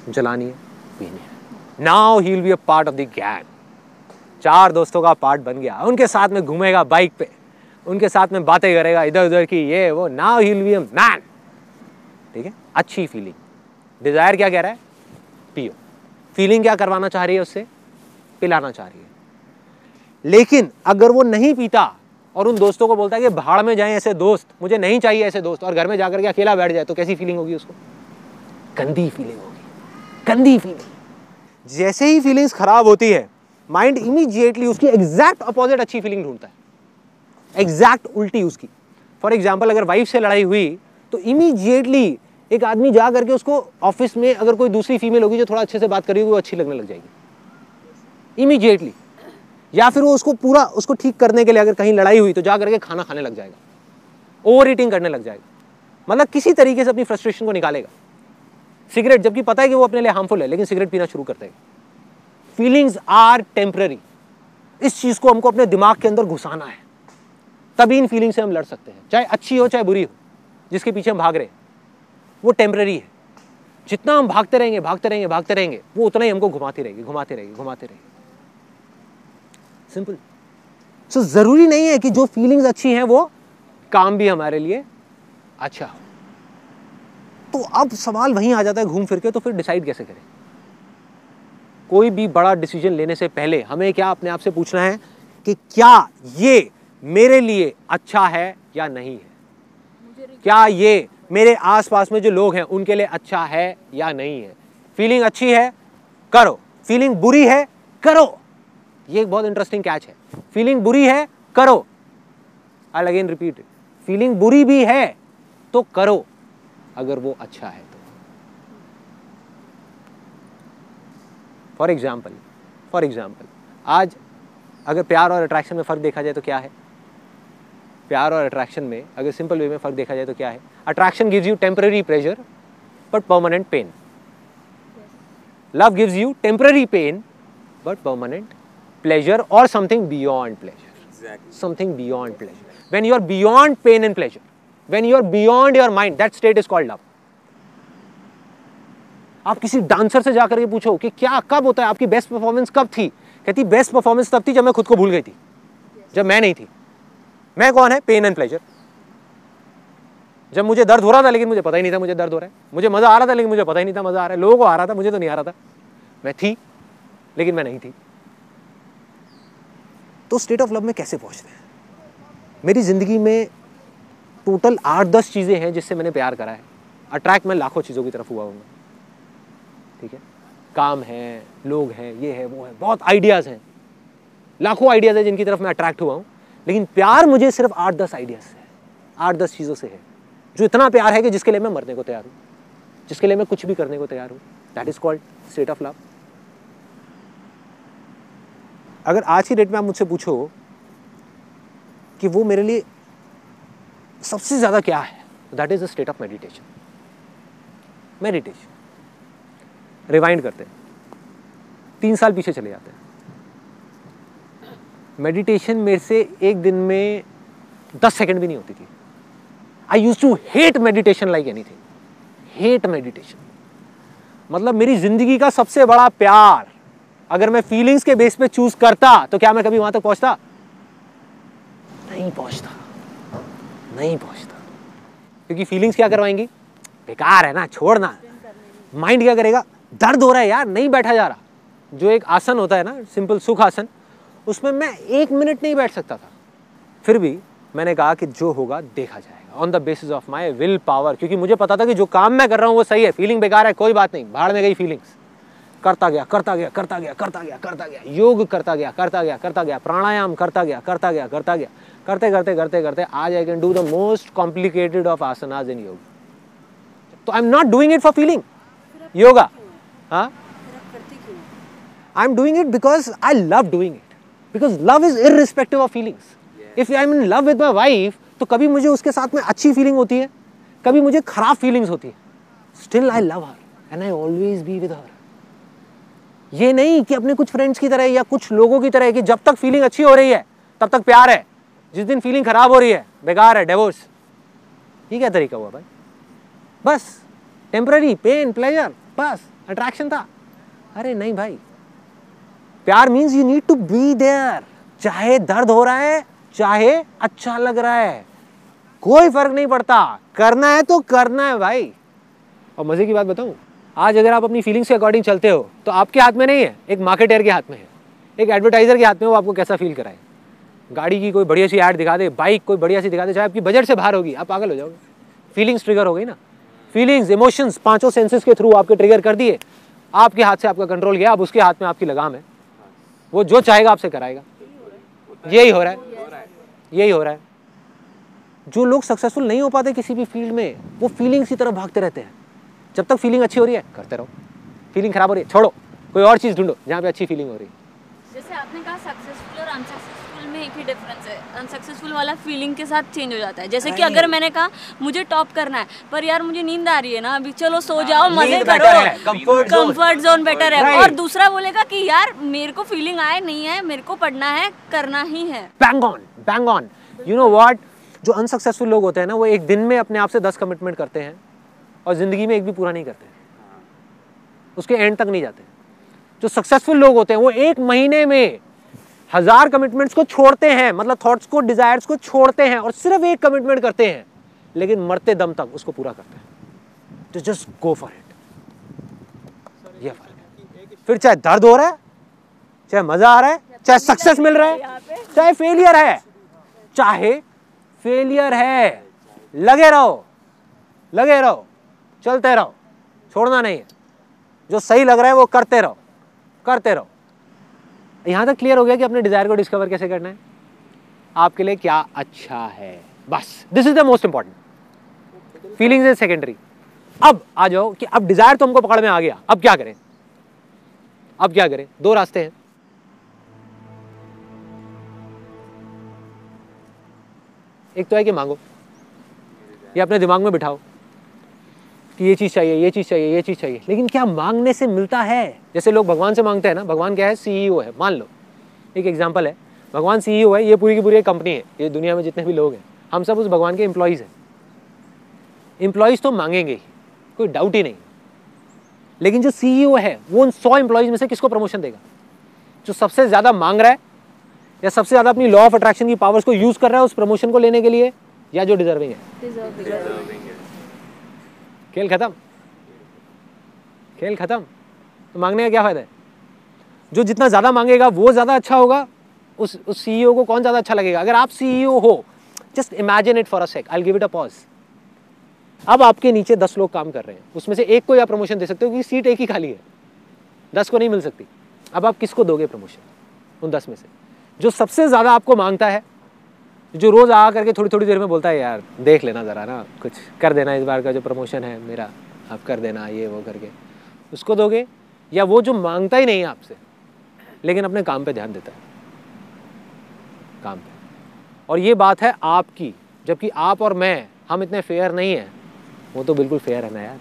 Speaker 7: जलानी है, पीनी है। Now he will be a part of the gang. 4 दोस्तों का पार्ट बन गया, उनके साथ में घूमेगा बाइक पे, उनके साथ में बातें करेगा इधर उधर की, ये वो। Now he will be a man. ठीक है, अच्छी फीलिंग। डिजायर क्या कह रहा है? पियो। फीलिंग क्या करवाना चाह रही है उससे? पिलाना चाह रही है। लेकिन अगर वो नहीं पीता और उन दोस्तों को बोलता है कि भाड़ में जाएं ऐसे दोस्त, मुझे नहीं चाहिए ऐसे दोस्त, और घर में जाकर के अकेला बैठ जाए, तो कैसी फीलिंग होगी उसको? गंदी फीलिंग होगी, गंदी फीलिंग। जैसे ही फीलिंग्स खराब होती है, माइंड इमीडिएटली उसकी एग्जैक्ट अपोजिट अच्छी फीलिंग ढूंढता है, एग्जैक्ट उल्टी उसकी। फॉर एग्जाम्पल, अगर वाइफ से लड़ाई हुई तो इमीडिएटली एक आदमी जा करके उसको ऑफिस में अगर कोई दूसरी फीमेल होगी जो थोड़ा अच्छे से बात करेगी, वो अच्छी लगने लग जाएगी इमीडिएटली। या फिर वो उसको पूरा उसको ठीक करने के लिए अगर कहीं लड़ाई हुई तो जा करके खाना खाने लग जाएगा, ओवर ईटिंग करने लग जाएगा, मतलब किसी तरीके से अपनी फ्रस्ट्रेशन को निकालेगा। सिगरेट, जबकि पता है कि वो अपने लिए हार्मफुल है, लेकिन सिगरेट पीना शुरू करते हैं। Feelings are temporary. इस चीज को हमको अपने दिमाग के अंदर घुसाना है, तभी इन फीलिंग से हम लड़ सकते हैं, चाहे अच्छी हो चाहे बुरी हो। जिसके पीछे हम भाग रहे हैं वो टेम्पररी है। जितना हम भागते रहेंगे भागते रहेंगे भागते रहेंगे, वो उतना ही हमको घुमाती रहेगी घुमाती रहेगी घुमाती रहेगी। सिंपल। सो जरूरी नहीं है कि जो फीलिंग्स अच्छी हैं वो काम भी हमारे लिए अच्छा हो। तो अब सवाल वहीं आ जाता है घूम फिर के, तो फिर डिसाइड कैसे करें? कोई भी बड़ा डिसीजन लेने से पहले हमें क्या अपने आप से पूछना है कि क्या ये मेरे लिए अच्छा है या नहीं है? क्या ये मेरे आसपास में जो लोग हैं उनके लिए अच्छा है या नहीं है? फीलिंग अच्छी है, करो। फीलिंग बुरी है, करो। ये एक बहुत इंटरेस्टिंग कैच है। फीलिंग बुरी है, करो। I again repeat it. Feeling बुरी भी है तो करो, अगर वो अच्छा है तो। फॉर एग्जाम्पल आज अगर प्यार और अट्रैक्शन में फ़र्क देखा जाए तो क्या है? प्यार और अट्रैक्शन में अगर सिंपल वे में फ़र्क देखा जाए तो क्या है? Attraction gives you temporary pleasure but permanent pain. Love gives you temporary pain but permanent pleasure or something beyond pleasure. Exactly. Something beyond pleasure. When you are beyond pain and pleasure, when you are beyond your mind, that state is called love. आप किसी dancer से जाकर के पूछो कि क्या कब होता है, आपकी बेस्ट परफॉर्मेंस कब थी? कहती बेस्ट परफॉर्मेंस तब थी जब मैं खुद को भूल गई थी, जब मैं नहीं थी। मैं कौन है? Pain and pleasure. जब मुझे दर्द हो रहा था लेकिन मुझे पता ही नहीं था मुझे दर्द हो रहा है, मुझे मजा आ रहा था लेकिन मुझे पता ही नहीं था मजा आ रहा है, लोगों को आ रहा था मुझे तो नहीं आ रहा था, मैं थी लेकिन मैं नहीं थी। तो स्टेट ऑफ लव में कैसे पहुंचते हैं? मेरी जिंदगी में टोटल 8-10 चीजें हैं जिससे मैंने प्यार करा है। अट्रैक्ट मैं लाखों चीजों की तरफ हुआ हूँ, ठीक है, काम है, लोग हैं, ये है, वो है, बहुत आइडियाज हैं, लाखों आइडियाज हैं जिनकी तरफ मैं अट्रैक्ट हुआ हूँ। लेकिन प्यार मुझे सिर्फ 8-10 आइडियाज से है, 8-10 चीजों से है, जो इतना प्यार है कि जिसके लिए मैं मरने को तैयार हूँ, जिसके लिए मैं कुछ भी करने को तैयार हूँ। That is called state of love. अगर आज की डेट में आप मुझसे पूछो कि वो मेरे लिए सबसे ज्यादा क्या है, that is the state of meditation. Meditation. Rewind करते हैं, 3 साल पीछे चले जाते हैं। मेडिटेशन मेरे से एक दिन में 10 सेकंड भी नहीं होती थी। I use to hate meditation like anything, hate meditation. मतलब मेरी जिंदगी का सबसे बड़ा प्यार अगर मैं फीलिंग्स के बेस पे चूज करता तो क्या मैं कभी वहां तक पहुंचता? नहीं पहुंचता, नहीं पहुंचता। क्योंकि फीलिंग्स क्या करवाएंगी? बेकार है ना, छोड़ना। माइंड क्या करेगा? दर्द हो रहा है यार, नहीं बैठा जा रहा। जो एक आसन होता है ना, सिंपल सुख आसन, उसमें मैं 1 मिनट नहीं बैठ सकता था। फिर भी मैंने कहा कि जो होगा देखा जाएगा, on the basis of my will power. क्योंकि मुझे पता था कि जो काम मैं कर रहा हूँ वो सही है। फीलिंग बेकार है, कोई बात नहीं, भाड़ में गई फीलिंग्स। करता गया, करता गया, करता गया, करता गया, करता गया, योग करता गया, करता गया, करता गया, प्राणायाम करता गया, करता गया, करता गया, करते करते करते करते आज I can do the most complicated of asanas in yoga. तो I am not doing it for feeling yoga, हाँ, I am doing it because I love doing it, because love is irrespective of feelings. If I am in love with my wife तो कभी मुझे उसके साथ में अच्छी feeling होती है, कभी मुझे खराब फीलिंग्स होती है, still I love her and I always be with her. ये नहीं कि अपने कुछ फ्रेंड्स की तरह या कुछ लोगों की तरह कि जब तक फीलिंग अच्छी हो रही है तब तक प्यार है, जिस दिन फीलिंग खराब हो रही है बेकार है, डिवोर्स। ये क्या तरीका हुआ भाई? बस टेम्पररी पेन प्लेजर, बस अट्रैक्शन था। अरे नहीं भाई, प्यार means you need to be there. चाहे दर्द हो रहा है, चाहे अच्छा लग रहा है, कोई फर्क नहीं पड़ता, करना है तो करना है भाई। और मजे की बात बताऊं, आज अगर आप अपनी फीलिंग्स के अकॉर्डिंग चलते हो तो आपके हाथ में नहीं है, एक मार्केटर के हाथ में है, एक एडवर्टाइजर के हाथ में, वो आपको कैसा फील कराए। गाड़ी की कोई बढ़िया सी ऐड दिखा दे, बाइक कोई बढ़िया सी दिखा दे, चाहे आपकी बजट से बाहर होगी, आप पागल हो जाओगे। फीलिंग्स ट्रिगर हो गई ना, फीलिंग्स, इमोशंस 5 सेंसेस के थ्रू आपके ट्रिगर कर दिए, आपके हाथ से आपका कंट्रोल गया, अब उसके हाथ में आपकी लगाम है, वो जो चाहेगा आपसे कराएगा। यही हो रहा है, यही हो रहा है। जो लोग सक्सेसफुल नहीं हो पाते किसी भी फील्ड में, वो फीलिंग्स की तरफ भागते रहते हैं। जब तक फीलिंग अच्छी हो रही है करते रहो, फीलिंग खराब हो रही है छोड़ो, कोई और चीज ढूंढो जहाँ पे अच्छी फीलिंग हो रही है।
Speaker 8: जैसे आपने कहा सक्सेसफुल और अनसक्सेसफुल में एक ही डिफरेंस है, अनसक्सेसफुल वाला फीलिंग के साथ चेंज हो जाता है। जैसे कि अगर मैंने कहा मुझे टॉप करना है पर यार मुझे नींद आ रही है ना, अभी चलो सो जाओ, मजे करो, कंफर्ट जोन बेटर है। और दूसरा बोलेगा कि यार मेरे को फीलिंग आए नहीं है, मेरे को पढ़ना है, करना ही है।
Speaker 7: Bang on, bang on. You know what, जो अनसक्सेसफुल लोग होते हैं ना, वो एक दिन में अपने आप से 10 कमिटमेंट करते हैं और जिंदगी में एक भी पूरा नहीं करते, उसके एंड तक नहीं जाते। जो सक्सेसफुल लोग होते हैं वो 1 महीने में 1000 कमिटमेंट्स को छोड़ते हैं, मतलब थॉट्स को, डिजायर्स को छोड़ते हैं और सिर्फ एक कमिटमेंट करते हैं, लेकिन मरते दम तक उसको पूरा करते हैं। तो जस्ट गो फॉर इट। ये फर्क है। फिर चाहे दर्द हो रहा है, चाहे मजा आ रहा है, चाहे सक्सेस मिल रहा है, चाहे फेलियर है, चाहे फेलियर है, लगे रहो, लगे रहो, चलते रहो, छोड़ना नहीं है। जो सही लग रहा है वो करते रहो, करते रहो। यहां तक क्लियर हो गया कि अपने डिजायर को डिस्कवर कैसे करना है, आपके लिए क्या अच्छा है, बस this is the most important. Feelings is secondary. अब आ जाओ कि अब डिजायर तो हमको पकड़ में आ गया, अब क्या करें? अब क्या करें? 2 रास्ते हैं। एक तो है कि मांगो, या अपने दिमाग में बिठाओ कि ये चीज़ चाहिए, ये चीज़ चाहिए, ये चीज़ चाहिए। लेकिन क्या मांगने से मिलता है? जैसे लोग भगवान से मांगते हैं ना, भगवान क्या है? CEO है। मान लो एक एग्जांपल है, भगवान CEO है, ये पूरी की पूरी एक कंपनी है, ये दुनिया में जितने भी लोग हैं हम सब उस भगवान के एम्प्लॉइज़ हैं। एम्प्लॉइज़ तो मांगेंगे ही, कोई डाउट ही नहीं। लेकिन जो CEO है वो उन 100 एम्प्लॉइज़ में से किसको प्रमोशन देगा? जो सबसे ज़्यादा मांग रहा है या सबसे ज़्यादा अपनी लॉ ऑफ अट्रैक्शन की पावर्स को यूज कर रहा है उस प्रमोशन को लेने के लिए, या जो डिजर्विंग है? खेल खत्म, खेल खत्म। तो मांगने का क्या फायदा है? जो जितना ज़्यादा मांगेगा वो ज़्यादा अच्छा होगा। उस CEO को कौन ज़्यादा अच्छा लगेगा? अगर आप CEO हो, just imagine it for a sec, I will give it a pause. अब आपके नीचे 10 लोग काम कर रहे हैं, उसमें से एक को या प्रमोशन दे सकते हो क्योंकि सीट एक ही खाली है, 10 को नहीं मिल सकती। अब आप किसको दोगे प्रमोशन उन 10 में से? जो सबसे ज़्यादा आपको मांगता है, जो रोज़ आ करके थोड़ी थोड़ी देर में बोलता है यार देख लेना ज़रा ना, कुछ कर देना इस बार का जो प्रमोशन है मेरा, आप कर देना ये वो करके, उसको दोगे? या वो जो मांगता ही नहीं है आपसे लेकिन अपने काम पे ध्यान देता है, काम पे? और ये बात है आपकी, जबकि आप और मैं हम इतने फेयर नहीं हैं। वो तो बिल्कुल फेयर है ना यार,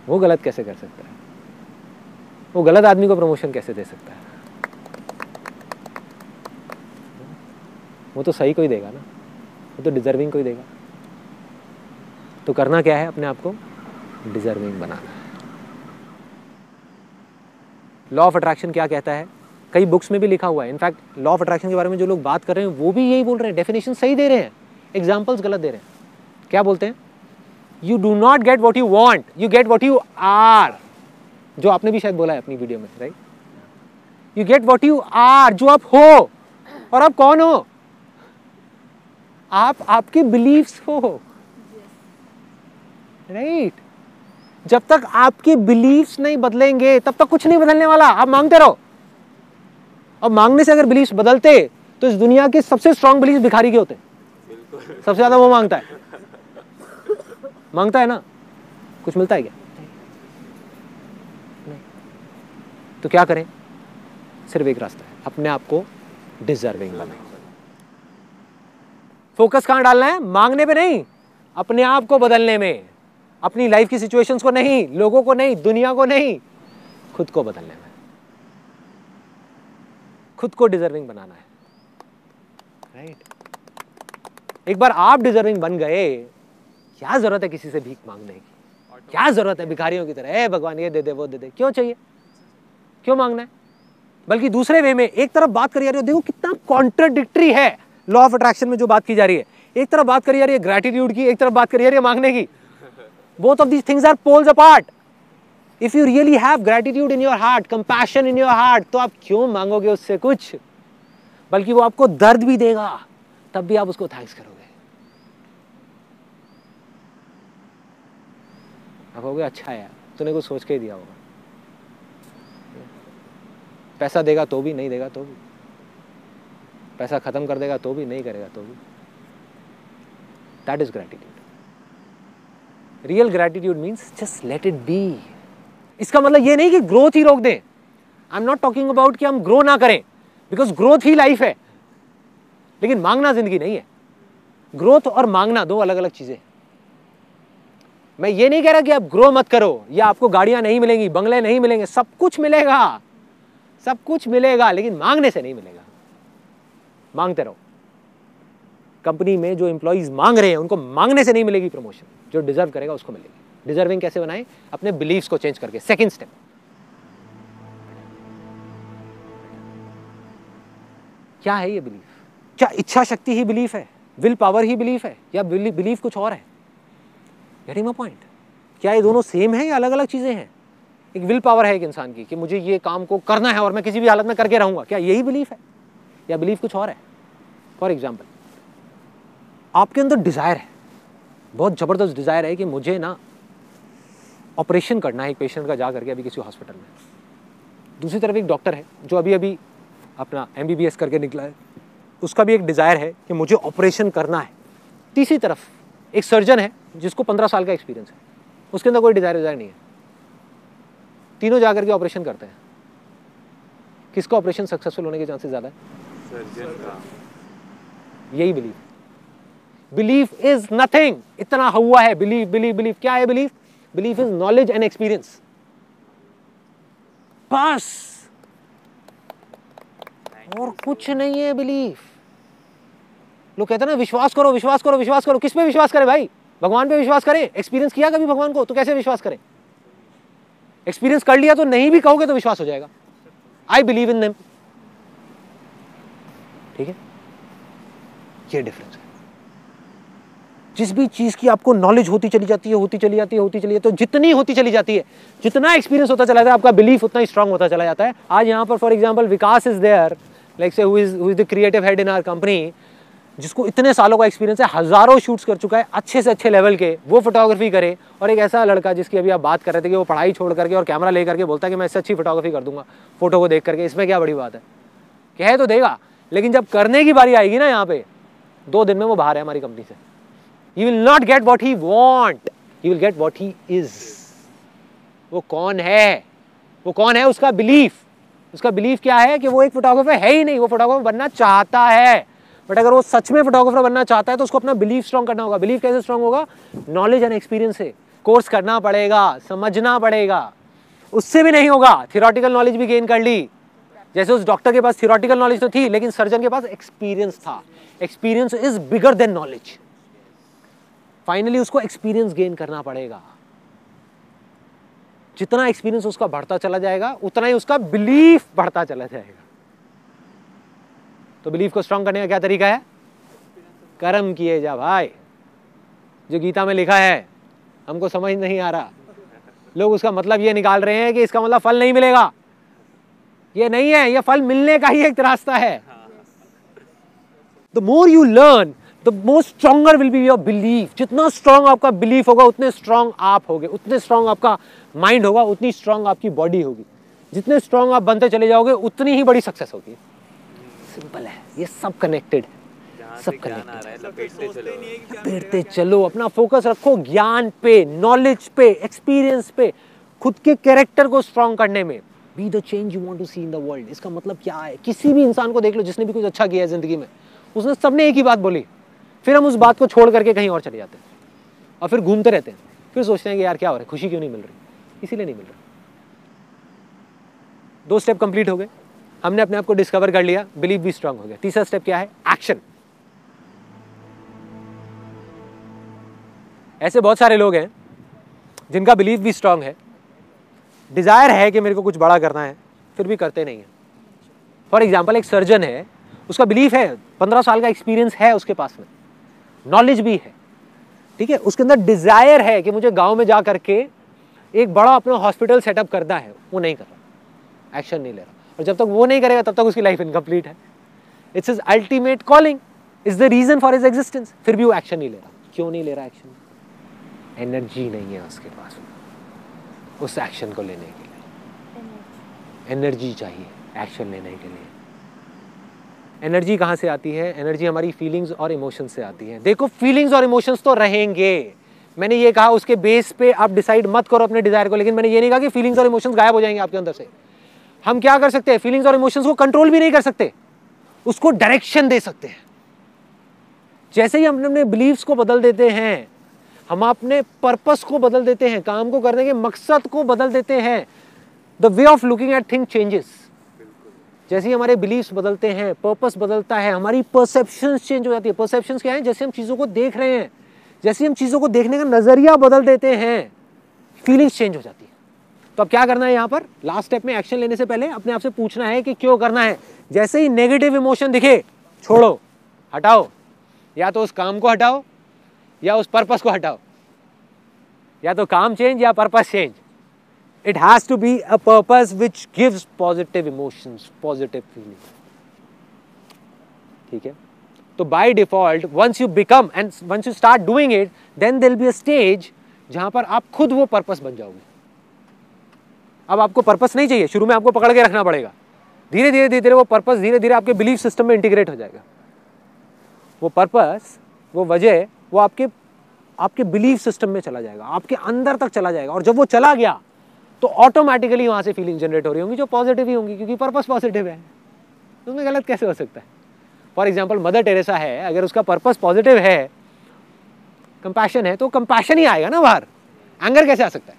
Speaker 7: वो गलत कैसे कर सकता है? वो गलत आदमी को प्रमोशन कैसे दे सकता है? वो तो सही को ही देगा ना, वो तो डिजर्विंग को ही देगा। तो करना क्या है? अपने आप को डिजर्विंग बनाना है। लॉ ऑफ अट्रैक्शन क्या कहता है? कई बुक्स में भी लिखा हुआ है। इनफैक्ट लॉ ऑफ अट्रैक्शन के बारे में जो लोग बात कर रहे हैं वो भी यही बोल रहे हैं, डेफिनेशन सही दे रहे हैं, एग्जाम्पल्स गलत दे रहे हैं। क्या बोलते हैं? You do not get what you want, you get what you are. जो आपने भी शायद बोला है अपनी वीडियो में, right? You get what you are, जो आप हो। और आप कौन हो? आप आपके बिलीव्स हो, राइट? जब तक आपके बिलीव्स नहीं बदलेंगे तब तक कुछ नहीं बदलने वाला। आप मांगते रहो, और मांगने से अगर बिलीव्स बदलते तो इस दुनिया के सबसे स्ट्रांग बिलीव्स भिखारी के होते हैं। सबसे ज्यादा वो मांगता है, मांगता है ना, कुछ मिलता है क्या? नहीं। तो क्या करें? सिर्फ एक रास्ता है, अपने आप को डिजर्विंग बनाएं। फोकस कहां डालना है? मांगने पे नहीं, अपने आप को बदलने में। अपनी लाइफ की सिचुएशंस को नहीं, लोगों को नहीं, दुनिया को नहीं, खुद को बदलने में, खुद को डिजर्विंग बनाना है, राइट? एक बार आप डिजर्विंग बन गए, क्या जरूरत है किसी से भीख मांगने की? क्या जरूरत है भिखारियों की तरह, भगवान ये दे दे वो दे दे? क्यों चाहिए? क्यों मांगना है? बल्कि दूसरे वे में एक तरफ बात करी जा रही है, देखो कितना कॉन्ट्राडिक्टरी है लॉ ऑफ अट्रैक्शन में जो बात की जा रही है। एक तरफ बात करी जा रही है ग्रैटिट्यूड की, एक तरफ बात करी जा रही है मांगने की। Both of these things are poles apart. If you really have gratitude in your heart, compassion in your heart, तो आप क्यों मांगोगे उससे कुछ? बल्कि वो आपको दर्द भी देगा, तब भी आप उसको थैंक्स करोगे। आप कहोगे अच्छा यार तूने कुछ सोच के ही दिया होगा। पैसा देगा तो भी, नहीं देगा तो भी, पैसा खत्म कर देगा तो भी, नहीं करेगा तो भी। That is gratitude. Real gratitude means just let it be. इसका मतलब ये नहीं कि ग्रोथ ही रोक दें। आई एम नॉट टॉकिंग अबाउट कि हम ग्रो ना करें, बिकॉज ग्रोथ ही लाइफ है, लेकिन मांगना जिंदगी नहीं है। ग्रोथ और मांगना दो अलग अलग चीजें। मैं ये नहीं कह रहा कि आप ग्रो मत करो, या आपको गाड़ियां नहीं मिलेंगी, बंगले नहीं मिलेंगे, सब कुछ मिलेगा, सब कुछ मिलेगा, लेकिन मांगने से नहीं मिलेगा। मांगते रहो। कंपनी में जो एम्प्लॉइज मांग रहे हैं उनको मांगने से नहीं मिलेगी प्रमोशन, जो डिजर्व करेगा उसको मिलेगी। डिजर्विंग कैसे बनाएं? अपने बिलीव्स को चेंज करके। सेकंड स्टेप, क्या है ये बिलीफ? क्या इच्छा शक्ति ही बिलीफ है, विल पावर ही बिलीफ है, या बिलीफ कुछ और है? Getting my point? क्या ये दोनों सेम है या अलग अलग चीजें हैं? एक विल पावर है एक इंसान की कि मुझे ये काम को करना है और मैं किसी भी हालत में करके रहूंगा, क्या यही बिलीफ है या बिलीफ कुछ और है? फॉर एग्जाम्पल, आपके अंदर डिजायर है, बहुत जबरदस्त डिजायर है कि मुझे ना ऑपरेशन करना है एक पेशेंट का, जा करके अभी किसी हॉस्पिटल में। दूसरी तरफ एक डॉक्टर है जो अभी अभी अपना MBBS करके निकला है, उसका भी एक डिजायर है कि मुझे ऑपरेशन करना है। तीसरी तरफ एक सर्जन है जिसको 15 साल का एक्सपीरियंस है, उसके अंदर कोई डिजायर नहीं है। तीनों जाकर के ऑपरेशन करते हैं। किसका ऑपरेशन सक्सेसफुल होने के चांसेस ज्यादा है? सर्जन का। यही बिलीफ। बिलीफ इज नथिंग, इतना हुआ है बिलीफ बिलीफ बिलीफ। क्या है belief? Belief is knowledge and experience, बस, और कुछ नहीं है बिलीफ। लोग कहते हैं ना विश्वास करो विश्वास करो विश्वास करो। किस पे विश्वास करें भाई? भगवान पे विश्वास करें? एक्सपीरियंस किया कभी भगवान को? तो कैसे विश्वास करें? एक्सपीरियंस कर लिया तो नहीं भी कहोगे तो विश्वास हो जाएगा। आई बिलीव इन देम, ठीक है, ये डिफरेंस है। जिस भी चीज की आपको नॉलेज होती चली जाती है, तो जितनी होती चली जाती है, जितना एक्सपीरियंस होता चला जाता है, आपका बिलीफ उतना ही स्ट्रांग होता चला जाता है। आज यहाँ पर for example Vikas is there, like say who is the creative head in our company, जिसको इतने सालों का एक्सपीरियंस है, हजारों शूट्स कर चुका है अच्छे से अच्छे लेवल के, वो फोटोग्राफी करे। और एक ऐसा लड़का जिसकी अभी आप बात कर रहे थे कि वो पढ़ाई छोड़ करके और कैमरा ले करके बोलता है कि मैं इससे अच्छी फोटोग्राफी कर दूंगा फोटो को देख करके, इसमें क्या बड़ी बात है? कह तो देगा, लेकिन जब करने की बारी आएगी ना, यहाँ पे 2 दिन में वो बाहर है हमारी कंपनी से। He will not get what he want, he will get what he is। वो कौन है? वो कौन है? उसका बिलीफ। उसका बिलीफ क्या है कि वो एक फोटोग्राफर है ही नहीं, वो फोटोग्राफर बनना चाहता है। बट अगर वो सच में फोटोग्राफर बनना चाहता है तो उसको अपना बिलीफ स्ट्रांग करना होगा। बिलीफ कैसे स्ट्रांग होगा? नॉलेज एंड एक्सपीरियंस से। कोर्स करना पड़ेगा, समझना पड़ेगा। उससे भी नहीं होगा, थियोरेटिकल नॉलेज भी गेन कर ली। जैसे उस डॉक्टर के पास थियोरेटिकल नॉलेज तो थी, लेकिन सर्जन के पास एक्सपीरियंस था। Experience is bigger than knowledge. Finally उसको एक्सपीरियंस गेन करना पड़ेगा। जितना एक्सपीरियंस उसका बढ़ता चला जाएगा, उतना ही उसका बिलीफ बढ़ता चला जाएगा। तो बिलीफ को स्ट्रांग करने का क्या तरीका है? कर्म किए जा भाई। जो गीता में लिखा है हमको समझ नहीं आ रहा, लोग उसका मतलब ये निकाल रहे हैं कि इसका मतलब फल नहीं मिलेगा। ये नहीं है, ये फल मिलने का ही एक रास्ता है। The more you learn, the more stronger will be your belief. जितना स्ट्रॉन्ग आपका बिलीफ होगा, उतने स्ट्रॉन्ग आप होगे। उतने स्ट्रॉन्ग आपका माइंड होगा, उतनी स्ट्रॉन्ग आपकी बॉडी होगी। जितने स्ट्रॉन्ग आप बनते चले जाओगे, उतनी ही बड़ी सक्सेस होगी। सिंपल है, ये सब कनेक्टेड, सब कनेक्टेड। लपेटते चलो, अपना फोकस रखो ज्ञान पे, नॉलेज पे, एक्सपीरियंस पे, खुद के कैरेक्टर को स्ट्रॉन्ग करने में। Be the change you want to see in the world. इसका मतलब क्या है? किसी भी इंसान को देख लो जिसने भी कुछ अच्छा किया है जिंदगी में, उसने सबने एक ही बात बोली, फिर हम उस बात को छोड़ करके कहीं और चले जाते हैं और फिर घूमते रहते हैं। फिर सोचते हैं कि यार क्या हो रहा है, खुशी क्यों नहीं मिल रही? इसीलिए नहीं मिल रही। 2 स्टेप कंप्लीट हो गए, हमने अपने आप को डिस्कवर कर लिया, बिलीफ भी स्ट्रांग हो गया। तीसरा स्टेप क्या है? एक्शन। ऐसे बहुत सारे लोग हैं जिनका बिलीफ भी स्ट्रांग है, डिजायर है कि मेरे को कुछ बड़ा करना है, फिर भी करते नहीं है। फॉर एग्जाम्पल, एक सर्जन है, उसका बिलीफ है, 15 साल का एक्सपीरियंस है उसके पास में, नॉलेज भी है, ठीक है, उसके अंदर डिजायर है कि मुझे गांव में जा करके एक बड़ा अपना हॉस्पिटल सेटअप करना है, वो नहीं कर रहा, एक्शन नहीं ले रहा। और जब तक वो नहीं करेगा तब तक उसकी लाइफ इनकम्प्लीट है। It's his ultimate calling, is the reason for his existence. फिर भी वो एक्शन नहीं ले रहा। क्यों नहीं ले रहा एक्शन? एनर्जी नहीं है उसके पास उस एक्शन को लेने के लिए। एनर्जी चाहिए एक्शन लेने के लिए। एनर्जी कहाँ से आती है? एनर्जी हमारी फीलिंग्स और इमोशंस से आती है। देखो, फीलिंग्स और इमोशंस तो रहेंगे, मैंने ये कहा उसके बेस पे आप डिसाइड मत करो अपने डिजायर को, लेकिन मैंने ये नहीं कहा कि फीलिंग्स और इमोशंस गायब हो जाएंगे आपके अंदर से। हम क्या कर सकते हैं? फीलिंग्स और इमोशंस को कंट्रोल भी नहीं कर सकते, उसको डायरेक्शन दे सकते हैं। जैसे ही हम अपने बिलीव्स को बदल देते हैं, हम अपने पर्पस को बदल देते हैं, काम को करने के मकसद को बदल देते हैं, the way of looking at thing changes. जैसे ही हमारे बिलीव्स बदलते हैं, पर्पस बदलता है, हमारी परसेप्शंस चेंज हो जाती है। परसेप्शंस क्या है? जैसे हम चीज़ों को देख रहे हैं, जैसे हम चीज़ों को देखने का नज़रिया बदल देते हैं, फीलिंग्स चेंज हो जाती है। तो अब क्या करना है यहाँ पर? लास्ट स्टेप में एक्शन लेने से पहले अपने आप से पूछना है कि क्यों करना है। जैसे ही नेगेटिव इमोशन दिखे, छोड़ो, हटाओ। या तो उस काम को हटाओ या उस पर्पस को हटाओ। या तो काम चेंज या purpose change. It has to be a purpose which gives positive emotions, positive feelings. ठीक है? तो by default, once you become and once you start doing it, then there will be a stage जहाँ पर आप खुद वो purpose बन जाओगे। अब आपको पर्पस नहीं चाहिए, शुरू में आपको पकड़ के रखना पड़ेगा। धीरे धीरे धीरे धीरे वो पर्पस धीरे धीरे आपके बिलीफ सिस्टम में इंटीग्रेट हो जाएगा। वो पर्पस, वो वजह, वो आपके बिलीफ सिस्टम में चला जाएगा, आपके अंदर तक चला जाएगा। और जब वो चला गया तो ऑटोमेटिकली वहां से फीलिंग जनरेट हो रही होंगी जो पॉजिटिव ही होंगी, क्योंकि पर्पस पॉजिटिव है। उसमें गलत कैसे हो सकता है? फॉर एग्जाम्पल, मदर टेरेसा है, अगर उसका पर्पस पॉजिटिव है, कंपैशन है, तो कंपैशन ही आएगा ना बाहर। एंगर कैसे आ सकता है?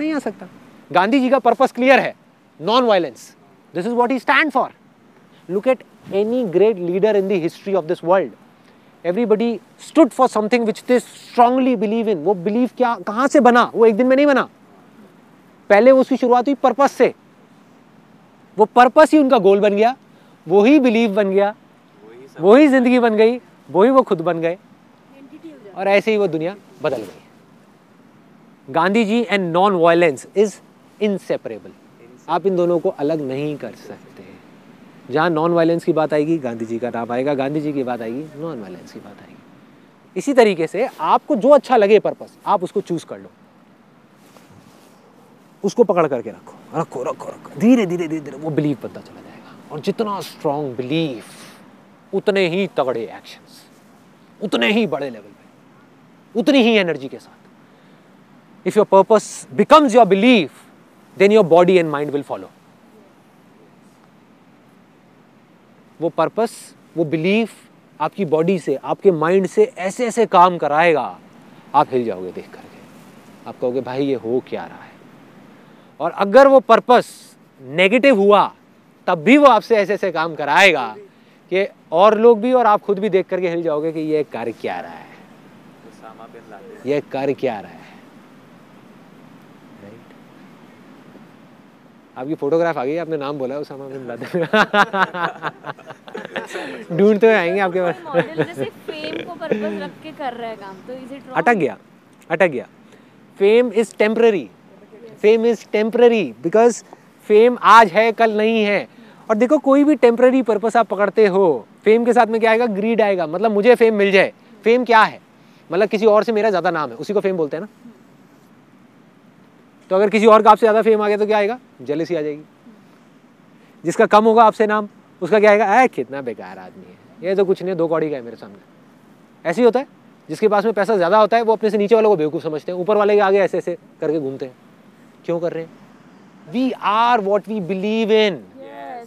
Speaker 7: नहीं आ सकता। गांधी जी का पर्पस क्लियर है, non violence. This is what he stand for. Look at any great leader in the history of this world, everybody stood for something which they strongly believe in. वो believe क्या, कहां से बना? वो एक दिन में नहीं बना, पहले उसकी शुरुआत हुई पर्पस से। वो पर्पस ही उनका गोल बन गया, वो ही बिलीव बन गया, वही जिंदगी बन गई, वही वो खुद बन गए, और ऐसे ही वो दुनिया बदल गई। Gandhi ji and non violence is inseparable. आप इन दोनों को अलग नहीं कर सकते। जहाँ नॉन वायलेंस की बात आएगी गांधी जी का नाम आएगा, गांधी जी की बात आएगी नॉन वायलेंस की बात आएगी। इसी तरीके से आपको जो अच्छा लगे पर्पस, आप उसको चूज कर लो, उसको पकड़ करके रखो रखो रखो रखो, धीरे धीरे धीरे धीरे वो बिलीव बनता चला जाएगा। और जितना स्ट्रॉन्ग बिलीफ उतने ही तगड़े एक्शंस, उतने ही बड़े लेवल पे, उतनी ही एनर्जी के साथ। If your purpose becomes your belief, then your body and mind will follow. वो पर्पस, वो बिलीफ आपकी बॉडी से, आपके माइंड से ऐसे ऐसे काम कराएगा, आप हिल जाओगे देख करके। आप कहोगे भाई ये हो क्या रहा है। और अगर वो पर्पस नेगेटिव हुआ तब भी वो आपसे ऐसे ऐसे काम कराएगा कि और लोग भी और आप खुद भी देख करके हिल जाओगे कि ये कर क्या रहा है, ये कर क्या रहा है। राइट? आपकी फोटोग्राफ आ गई, आपने नाम बोला उसामा बिन लादेन। ढूंढते हुए आएंगे आपके पास।
Speaker 8: मॉडल जैसे फेम को पर्पस रख के कर रहा है काम, तो इज इट रॉन्ग?
Speaker 7: अटक गया। Fame is temporary, fame is temporary, because fame आज है कल नहीं है। और देखो कोई भी टेम्पररी पर्पस आप पकड़ते हो, फेम के साथ में क्या आएगा, ग्रीड आएगा। मतलब मुझे फेम मिल जाए। फेम क्या है, मतलब किसी और से मेरा ज्यादा नाम है, उसी को फेम बोलते हैं ना। तो अगर किसी और का आपसे ज्यादा फेम आ गया तो क्या आएगा, जेलसी आ जाएगी। जिसका कम होगा आपसे नाम, उसका क्या आएगा, कितना बेकार आदमी है, ये तो कुछ नहीं, 2 कौड़ी का है मेरे सामने। ऐसे ही होता है। जिसके पास में पैसा ज्यादा होता है वो अपने से नीचे वालों को बेवकूफ समझते हैं, ऊपर वाले के आगे ऐसे ऐसे करके घूमते हैं। क्यों कर रहे हैं? We are what we believe in.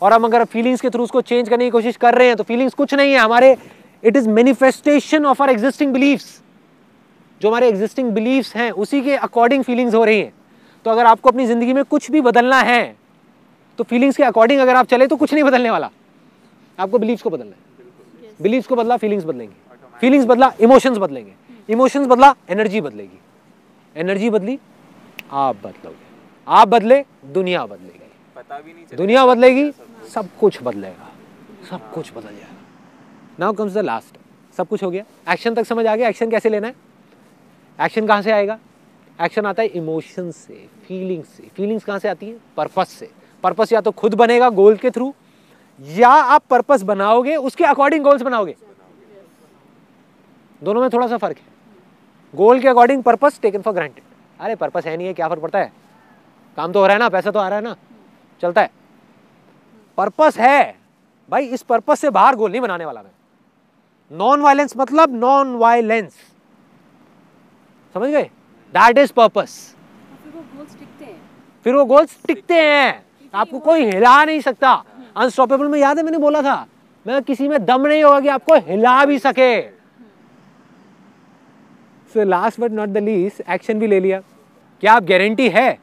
Speaker 7: और हम अगर फीलिंग्स के थ्रू उसको चेंज करने की कोशिश कर रहे हैं तो फीलिंग्स कुछ नहीं है हमारे, it is manifestation of our existing beliefs. जो हमारे एग्जिस्टिंग बिलीव्स हैं उसी के अकॉर्डिंग फीलिंग्स हो रही हैं। तो अगर आपको अपनी जिंदगी में कुछ भी बदलना है तो फीलिंग्स के अकॉर्डिंग अगर आप चले तो कुछ नहीं बदलने वाला, आपको बिलीव्स को बदलना है। बिलीव्स को बदला फीलिंग्स बदलेंगे, फीलिंग्स बदला इमोशंस बदलेंगे, इमोशंस बदला एनर्जी बदलेगी, एनर्जी बदली आप बदलोगे, आप बदले दुनिया बदलेगी, पता भी नहीं चलेगा, दुनिया बदलेगी, सब कुछ बदलेगा, सब कुछ बदल जाएगा। Now comes the last. सब कुछ हो गया, एक्शन तक समझ आ गया। एक्शन कैसे लेना है, एक्शन कहाँ से आएगा? एक्शन आता है इमोशन से, फीलिंग्स से। फीलिंग्स कहाँ से आती है? पर्पस से। पर्पस या तो खुद बनेगा गोल के थ्रू, या आप पर्पस बनाओगे उसके अकॉर्डिंग गोल्स बनाओगे। दोनों में थोड़ा सा फर्क है। गोल के according purpose taken for granted, अरे पर्पस है नहीं है, क्या फर्क पड़ता है, काम तो हो रहा है ना, पैसा तो आ रहा है ना, चलता है। पर्पस है भाई, इस पर्पस से बाहर गोल नहीं बनाने वाला मैं। नॉन वायलेंस मतलब नॉन वायलेंस, समझ गए? That is purpose. फिर वो गोल्स टिकते हैं, आपको कोई हिला नहीं सकता। अनस्टॉपेबल में याद है मैंने बोला था, मैं किसी में दम नहीं होगा कि आपको हिला भी सके। So last but not the least, action भी ले लिया। क्या आप गारंटी है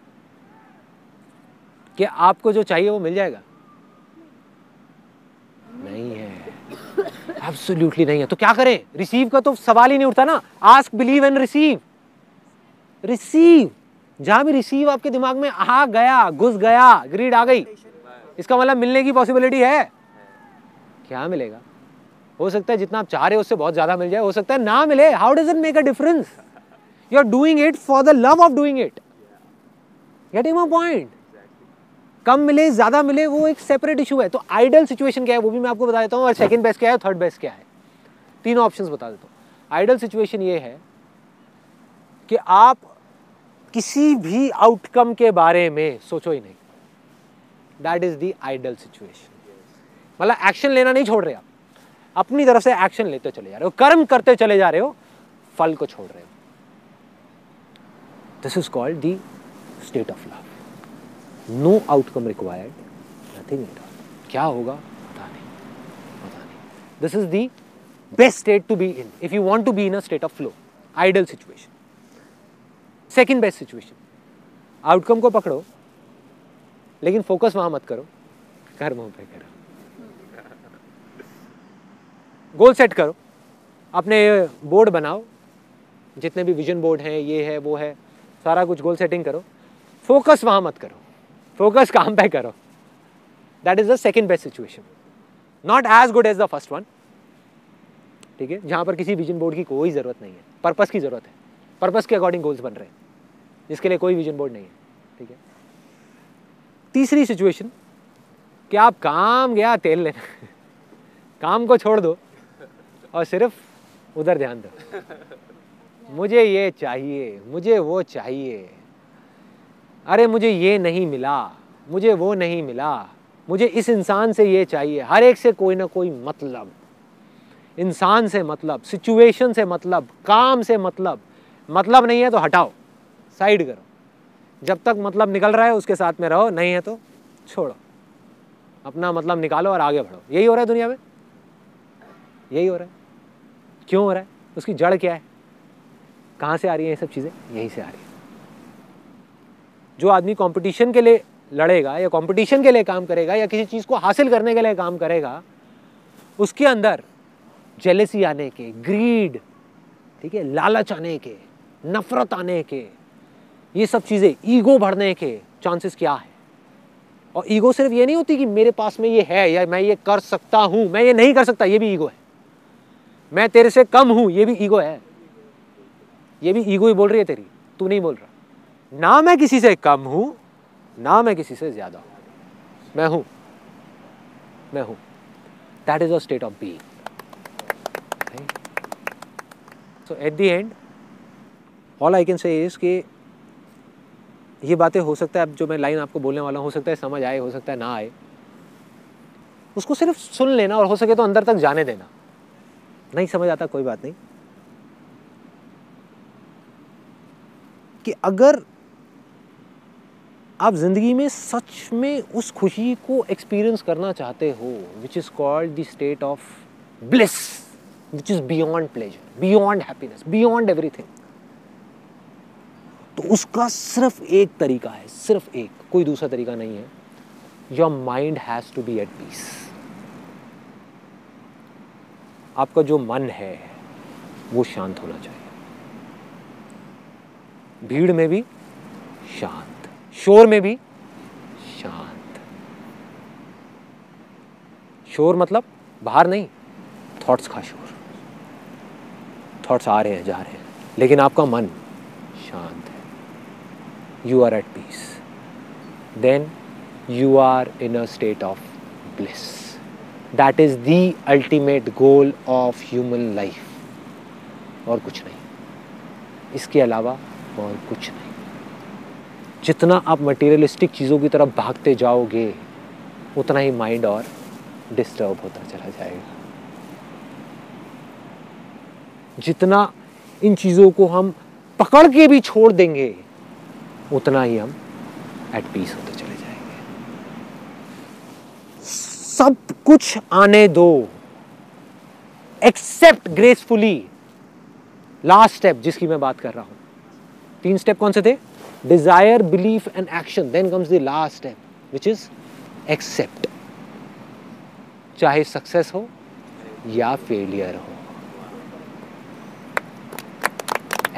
Speaker 7: कि आपको जो चाहिए वो मिल जाएगा? नहीं है, एब्सोल्युटली नहीं है। तो क्या करें? रिसीव का तो सवाल ही नहीं उठता ना। Ask, believe and receive. Receive, जहां भी रिसीव आपके दिमाग में आ गया, घुस गया, ग्रीड आ गई, इसका मतलब मिलने की पॉसिबिलिटी है। क्या मिलेगा? हो सकता है जितना आप चाह रहे हो उससे बहुत ज्यादा मिल जाए, हो सकता है ना मिले। How does it make a difference? You are doing it for the love of doing it. Getting my point? कम मिले ज्यादा मिले वो एक सेपरेट इशू है। तो आइडियल सिचुएशन क्या है वो भी मैं आपको बता देता हूँ, और सेकंड बेस्ट क्या है, थर्ड बेस्ट क्या है, तीनों ऑप्शंस बता देता हूँ। आइडियल सिचुएशन ये है कि आप किसी भी आउटकम के बारे में सोचो ही नहीं। That is the ideal situation. मतलब एक्शन लेना नहीं छोड़ रहे आप, अपनी तरफ से एक्शन लेते चले जा रहे हो, कर्म करते चले जा रहे हो, फल को छोड़ रहे हो। This is called the state of love. No outcome required, nothing at all. क्या होगा पता नहीं, पता नहीं। This is the best state to be in if you want to be in a state of flow, ideal situation. Second best situation, outcome को पकड़ो लेकिन focus वहां मत करो, कर्मों पे करो। गोल सेट करो, अपने बोर्ड बनाओ, जितने भी विजन बोर्ड हैं, ये है वो है, सारा कुछ गोल सेटिंग करो। फोकस वहां मत करो, फोकस काम पे करो। That is the second best situation. Not as good as the first one, ठीक है, जहाँ पर किसी विजन बोर्ड की कोई ज़रूरत नहीं है, पर्पस की ज़रूरत है, पर्पस के अकॉर्डिंग गोल्स बन रहे हैं, जिसके लिए कोई विजन बोर्ड नहीं है, ठीक है। तीसरी सिचुएशन कि आप काम गया तेल लेना, काम को छोड़ दो और सिर्फ उधर ध्यान दो, मुझे ये चाहिए, मुझे वो चाहिए, अरे मुझे ये नहीं मिला, मुझे वो नहीं मिला, मुझे इस इंसान से ये चाहिए। हर एक से कोई ना कोई मतलब, इंसान से मतलब, सिचुएशन से मतलब, काम से मतलब नहीं है तो हटाओ, साइड करो, जब तक मतलब निकल रहा है उसके साथ में रहो, नहीं है तो छोड़ो, अपना मतलब निकालो और आगे बढ़ो। यही हो रहा है दुनिया में, यही हो रहा है। क्यों हो रहा है? उसकी जड़ क्या है? कहाँ से आ रही है ये सब चीज़ें? यहीं से आ रही है। जो आदमी कंपटीशन के लिए लड़ेगा या कंपटीशन के लिए काम करेगा या किसी चीज़ को हासिल करने के लिए काम करेगा, उसके अंदर जेलेसी आने के, ग्रीड, ठीक है, लालच आने के, नफरत आने के, ये सब चीज़ें, ईगो बढ़ने के चांसेस क्या है। और ईगो सिर्फ ये नहीं होती कि मेरे पास में ये है या मैं ये कर सकता हूँ, मैं ये नहीं कर सकता, ये भी ईगो है। मैं तेरे से कम हूँ, ये भी ईगो है, ये भी ईगो ही बोल रही है तेरी, तू नहीं बोल रहा। ना मैं किसी से कम हूँ, ना मैं किसी से ज़्यादा हूँ, मैं हूँ, मैं हूँ। That is a state of being. So at the end all I can say is कि ये बातें हो सकता है, अब जो मैं लाइन आपको बोलने वाला हूँ, हो सकता है समझ आए, हो सकता है ना आए, उसको सिर्फ सुन लेना और हो सके तो अंदर तक जाने देना। नहीं समझ आता कोई बात नहीं, कि अगर आप जिंदगी में सच में उस खुशी को एक्सपीरियंस करना चाहते हो, which is called the state of bliss, which is beyond pleasure, beyond happiness, beyond everything, तो उसका सिर्फ एक तरीका है, सिर्फ एक, कोई दूसरा तरीका नहीं है। Your mind has to be at peace. आपका जो मन है वो शांत होना चाहिए, भीड़ में भी शांत, शोर में भी शांत। शोर मतलब बाहर नहीं, थॉट्स का शोर, थॉट्स आ रहे हैं जा रहे हैं, लेकिन आपका मन शांत है, you are at peace, then you are in a state of bliss. That is the ultimate goal of human life, और कुछ नहीं, इसके अलावा और कुछ नहीं। जितना आप मटेरियलिस्टिक चीज़ों की तरफ भागते जाओगे, उतना ही माइंड और डिस्टर्ब होता चला जाएगा। जितना इन चीज़ों को हम पकड़ के भी छोड़ देंगे, उतना ही हम एट पीस होते चले जाएंगे। सब कुछ आने दो, एक्सेप्ट ग्रेसफुली। लास्ट स्टेप जिसकी मैं बात कर रहा हूं, 3 स्टेप कौन से थे? Desire, belief and action, then comes the last step which is accept. चाहे सक्सेस हो या फेलियर हो,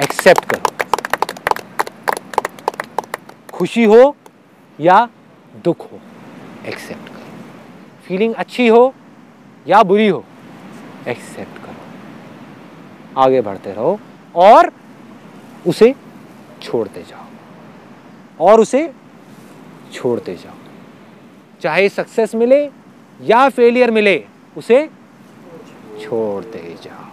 Speaker 7: एक्सेप्ट करो। खुशी हो या दुख हो, एक्सेप्ट करो। फीलिंग अच्छी हो या बुरी हो, एक्सेप्ट करो। आगे बढ़ते रहो और उसे छोड़ते जाओ, और उसे छोड़ते जाओ। चाहे सक्सेस मिले या फेलियर मिले, उसे छोड़ते जाओ।